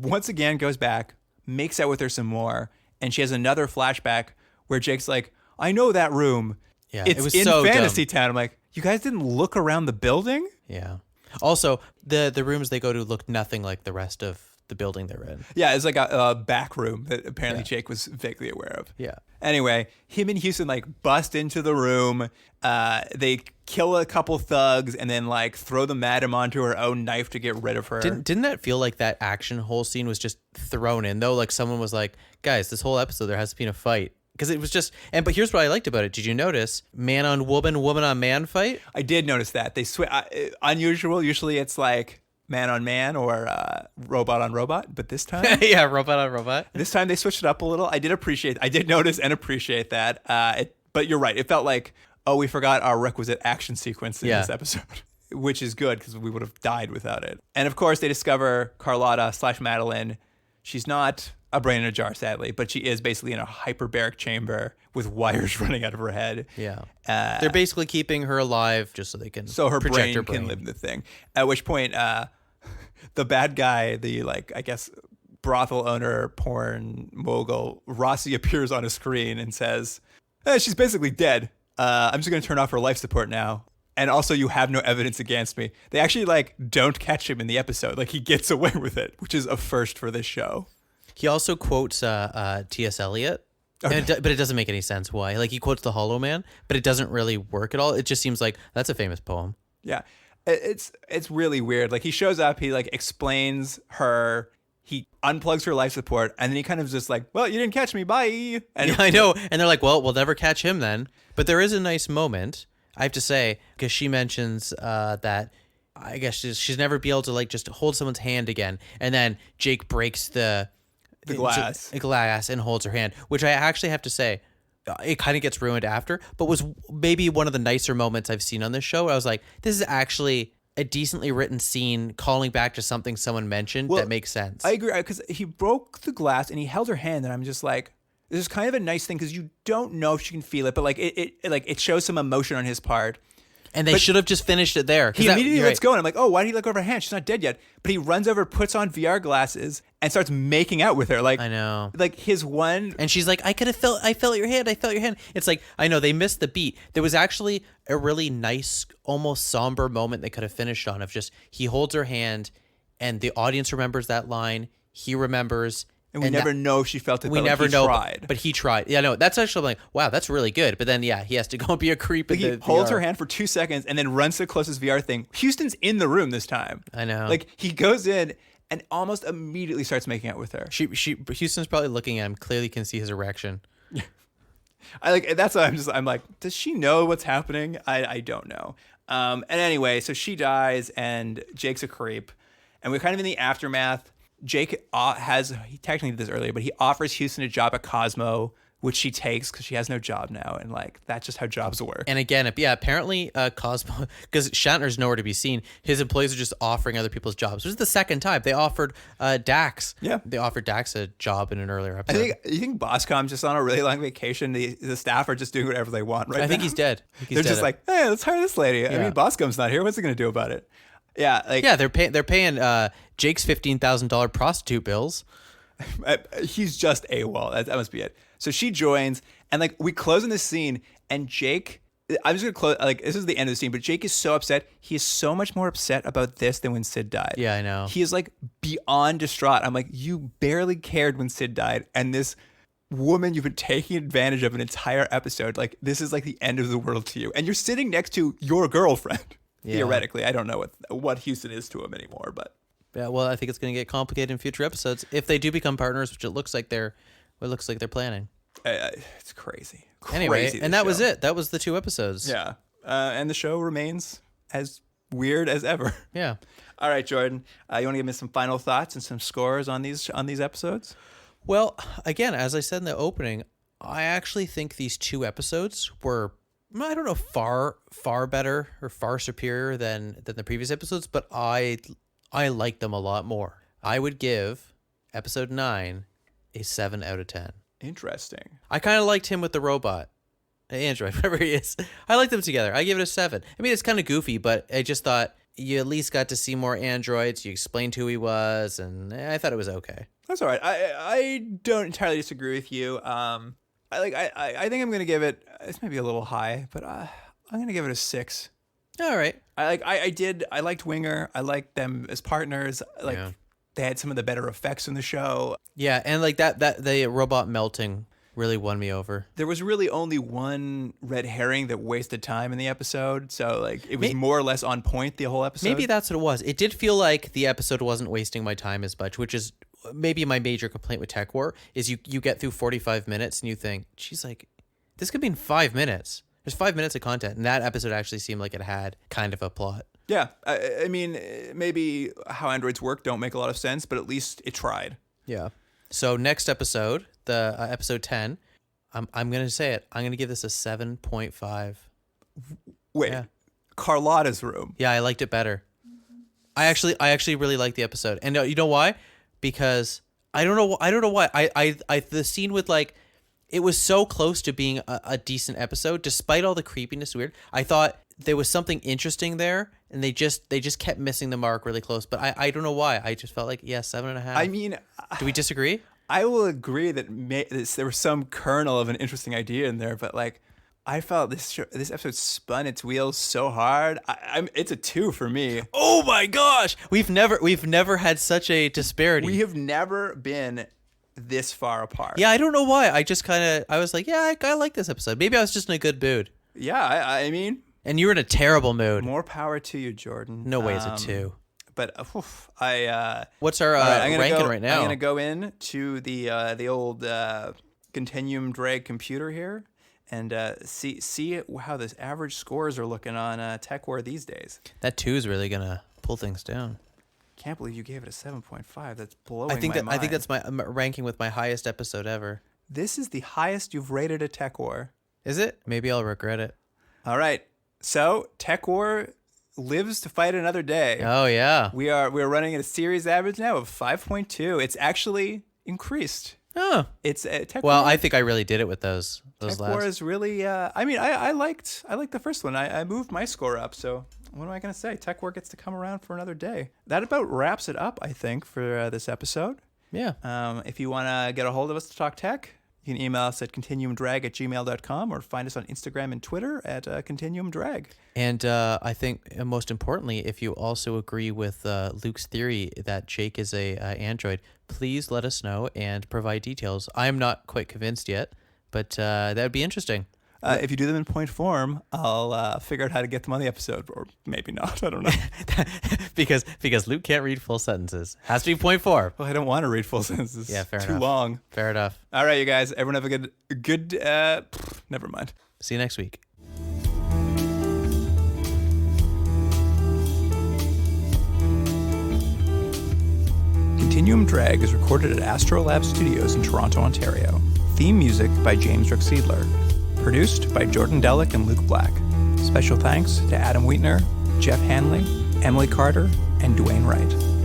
Speaker 1: once again goes back, makes out with her some more, and she has another flashback where Jake's like, I know that room.
Speaker 3: Yeah,
Speaker 1: It's
Speaker 3: it was
Speaker 1: in
Speaker 3: so
Speaker 1: Fantasy
Speaker 3: dumb.
Speaker 1: Town. I'm like, you guys didn't look around the building?
Speaker 3: Yeah. Also, the rooms they go to look nothing like the rest of the building they're in.
Speaker 1: Yeah, it's like a back room that apparently Jake was vaguely aware of.
Speaker 3: Yeah.
Speaker 1: Anyway, him and Houston like bust into the room. They kill a couple thugs and then like throw the madam onto her own knife to get rid of her.
Speaker 3: Didn't that feel like that action whole scene was just thrown in though? Like someone was like, guys, this whole episode there has been a fight. Because it was just, but here's what I liked about it. Did you notice man on woman, woman on man fight?
Speaker 1: I did notice that. They unusual. Usually it's like man on man or robot on robot, but this time,
Speaker 3: Yeah, robot on robot.
Speaker 1: this time they switched it up a little. I did notice and appreciate that. But you're right. It felt like, oh, we forgot our requisite action sequence in this episode, which is good because we would have died without it. And of course, they discover Carlotta / Madeline. She's not a brain in a jar, sadly, but she is basically in a hyperbaric chamber with wires running out of her head.
Speaker 3: Yeah. They're basically keeping her alive just so they can
Speaker 1: So her
Speaker 3: project
Speaker 1: brain,
Speaker 3: her
Speaker 1: can live in the thing. At which point, the bad guy, the I guess brothel owner, porn mogul, Rossi appears on a screen and says, she's basically dead. I'm just going to turn off her life support now. And also, you have no evidence against me. They actually don't catch him in the episode. Like he gets away with it, which is a first for this show.
Speaker 3: He also quotes T.S. Eliot, but it doesn't make any sense why. Like he quotes The Hollow Man, but it doesn't really work at all. It just seems like that's a famous poem.
Speaker 1: Yeah, it's really weird. Like he shows up, he explains her, he unplugs her life support, and then he kind of just well, you didn't catch me, bye. And
Speaker 3: Yeah, I know. And they're like, well, we'll never catch him then. But there is a nice moment, I have to say, because she mentions that I guess she's never be able to just hold someone's hand again, and then Jake breaks the glass and holds her hand, which I actually have to say, it kind of gets ruined after, but was maybe one of the nicer moments I've seen on this show. I was like, this is actually a decently written scene calling back to something someone mentioned that makes sense.
Speaker 1: I agree, because he broke the glass and he held her hand, and I'm just like, This is kind of a nice thing because you don't know if she can feel it, but like it shows some emotion on his part.
Speaker 3: And they should have just finished it there.
Speaker 1: He immediately lets go, and I'm like, oh, why did he let go of her hand? She's not dead yet. But he runs over, puts on VR glasses, and starts making out with her. Like,
Speaker 3: I know.
Speaker 1: Like his one.
Speaker 3: And she's like, I felt your hand. I felt your hand. It's like, I know, they missed the beat. There was actually a really nice, almost somber moment they could have finished on of just, he holds her hand, and the audience remembers that line. He remembers.
Speaker 1: And we never know if she felt it.
Speaker 3: We
Speaker 1: but
Speaker 3: never
Speaker 1: like, he
Speaker 3: know,
Speaker 1: tried.
Speaker 3: but he tried. Yeah, no, that's actually like, wow, that's really good. But then, yeah, he has to go and be a creep.
Speaker 1: Like he holds her hand for 2 seconds and then runs to the closest VR thing. Houston's in the room this time.
Speaker 3: I know.
Speaker 1: Like he goes in and almost immediately starts making out with her.
Speaker 3: Houston's probably looking at him. Clearly, can see his erection.
Speaker 1: That's why I'm like, does she know what's happening? I don't know. And anyway, so she dies and Jake's a creep, and we're kind of in the aftermath. Jake he technically did this earlier, but he offers Houston a job at Cosmo, which she takes because she has no job now, and like that's just how jobs work.
Speaker 3: And again, apparently Cosmo, because Shatner's nowhere to be seen, his employees are just offering other people's jobs. This is the second time they offered Dax.
Speaker 1: Yeah,
Speaker 3: they offered Dax a job in an earlier episode.
Speaker 1: You think Boscom's just on a really long vacation? The staff are just doing whatever they want right now.
Speaker 3: I think he's dead.
Speaker 1: They're just like, hey, let's hire this lady. Yeah. I mean, Boscom's not here. What's he gonna do about it? Yeah,
Speaker 3: they're paying Jake's $15,000 prostitute bills.
Speaker 1: He's just AWOL. That must be it. So she joins, and like we close in this scene, and Jake. I'm just gonna close. Like this is the end of the scene, but Jake is so upset. He is so much more upset about this than when Sid died.
Speaker 3: Yeah, I know.
Speaker 1: He is like beyond distraught. I'm like, you barely cared when Sid died, and this woman you've been taking advantage of an entire episode. Like this is like the end of the world to you, and you're sitting next to your girlfriend. Yeah. Theoretically, I don't know what Houston is to him anymore, but
Speaker 3: yeah. Well, I think it's going to get complicated in future episodes if they do become partners, which it looks like they're planning.
Speaker 1: It's crazy.
Speaker 3: Anyway, and that was it. That was the 2 episodes.
Speaker 1: Yeah, and the show remains as weird as ever.
Speaker 3: Yeah.
Speaker 1: All right, Jordan, you want to give me some final thoughts and some scores on these episodes?
Speaker 3: Well, again, as I said in the opening, I actually think these 2 episodes were, I don't know, far better or far superior than the previous episodes, but I like them a lot more. I would give episode 9 a 7 out of 10.
Speaker 1: Interesting.
Speaker 3: I kind of liked him with the robot, Android, whatever he is. I liked them together. I give it a 7. I mean, it's kind of goofy, but I just thought you at least got to see more androids. You explained who he was, and I thought it was okay.
Speaker 1: That's all right. I don't entirely disagree with you. I think I'm gonna give it. It's maybe a little high, but I'm gonna give it a 6.
Speaker 3: All right.
Speaker 1: I liked Winger. I liked them as partners. They had some of the better effects in the show.
Speaker 3: Yeah, and like that the robot melting really won me over.
Speaker 1: There was really only one red herring that wasted time in the episode, so like it was more or less on point the whole episode.
Speaker 3: Maybe that's what it was. It did feel like the episode wasn't wasting my time as much, which is maybe my major complaint with Tekwar is you get through 45 minutes and you think, geez, like this could be in 5 minutes. There's 5 minutes of content, and that episode actually seemed like it had kind of a plot. Yeah,
Speaker 1: I mean, maybe how androids work don't make a lot of sense, but at least it tried.
Speaker 3: Yeah. So next episode, the episode 10, I'm gonna say it. I'm gonna give this a 7.5.
Speaker 1: Wait, yeah. Carlotta's room.
Speaker 3: Yeah, I liked it better. I actually really liked the episode, and you know why? Because I don't know why. I the scene with like. It was so close to being a decent episode, despite all the creepiness. Weird. I thought there was something interesting there, and they just kept missing the mark really close. But I don't know why. I just felt like 7.5.
Speaker 1: I mean,
Speaker 3: do we disagree?
Speaker 1: I will agree that there was some kernel of an interesting idea in there, but like I felt this episode spun its wheels so hard. It's a 2 for me.
Speaker 3: Oh my gosh, we've never had such a disparity.
Speaker 1: We have never been this far apart.
Speaker 3: Yeah, I don't know why. I was like, yeah, I like this episode. Maybe I was just in a good mood.
Speaker 1: Yeah, I mean,
Speaker 3: and you were in a terrible mood.
Speaker 1: More power to you, Jordan.
Speaker 3: No way, it's a 2.
Speaker 1: But
Speaker 3: what's our ranking right now?
Speaker 1: I'm gonna go in to the old Continuum drag computer here and see how the average scores are looking on Tekwar these days.
Speaker 3: That 2 is really gonna pull things down.
Speaker 1: Can't believe you gave it a 7.5. That's blowing
Speaker 3: my mind. I think that's my ranking with my highest episode ever.
Speaker 1: This is the highest you've rated a Tekwar.
Speaker 3: Is it? Maybe I'll regret it.
Speaker 1: All right. So Tekwar lives to fight another day.
Speaker 3: Oh yeah.
Speaker 1: We're running at a series average now of 5.2. It's actually increased.
Speaker 3: Oh.
Speaker 1: It's Tekwar.
Speaker 3: Well, I think I really did it with those
Speaker 1: Tekwar
Speaker 3: labs.
Speaker 1: is really. I mean, I liked the first one. I moved my score up. So what am I gonna say? Tekwar gets to come around for another day. That about wraps it up, I think, for this episode.
Speaker 3: Yeah.
Speaker 1: If you want to get a hold of us to talk tech, you can email us at continuumdrag@gmail.com or find us on Instagram and Twitter at continuumdrag.
Speaker 3: And I think most importantly, if you also agree with Luke's theory that Jake is a android, please let us know and provide details. I'm not quite convinced yet, but that would be interesting.
Speaker 1: If you do them in point form, I'll figure out how to get them on the episode, or maybe not. I don't know.
Speaker 3: because Luke can't read full sentences. Has to be point 4.
Speaker 1: Well, I don't want to read full sentences.
Speaker 3: Yeah, fair
Speaker 1: Too
Speaker 3: enough.
Speaker 1: long.
Speaker 3: Fair enough.
Speaker 1: All right, you guys. Everyone have a good. Never mind.
Speaker 3: See you next week.
Speaker 1: Continuum Drag is recorded at Astro Lab Studios in Toronto, Ontario. Theme music by James Ruxsiedler. Produced by Jordan Delick and Luke Black. Special thanks to Adam Wheatner, Jeff Hanley, Emily Carter, and Dwayne Wright.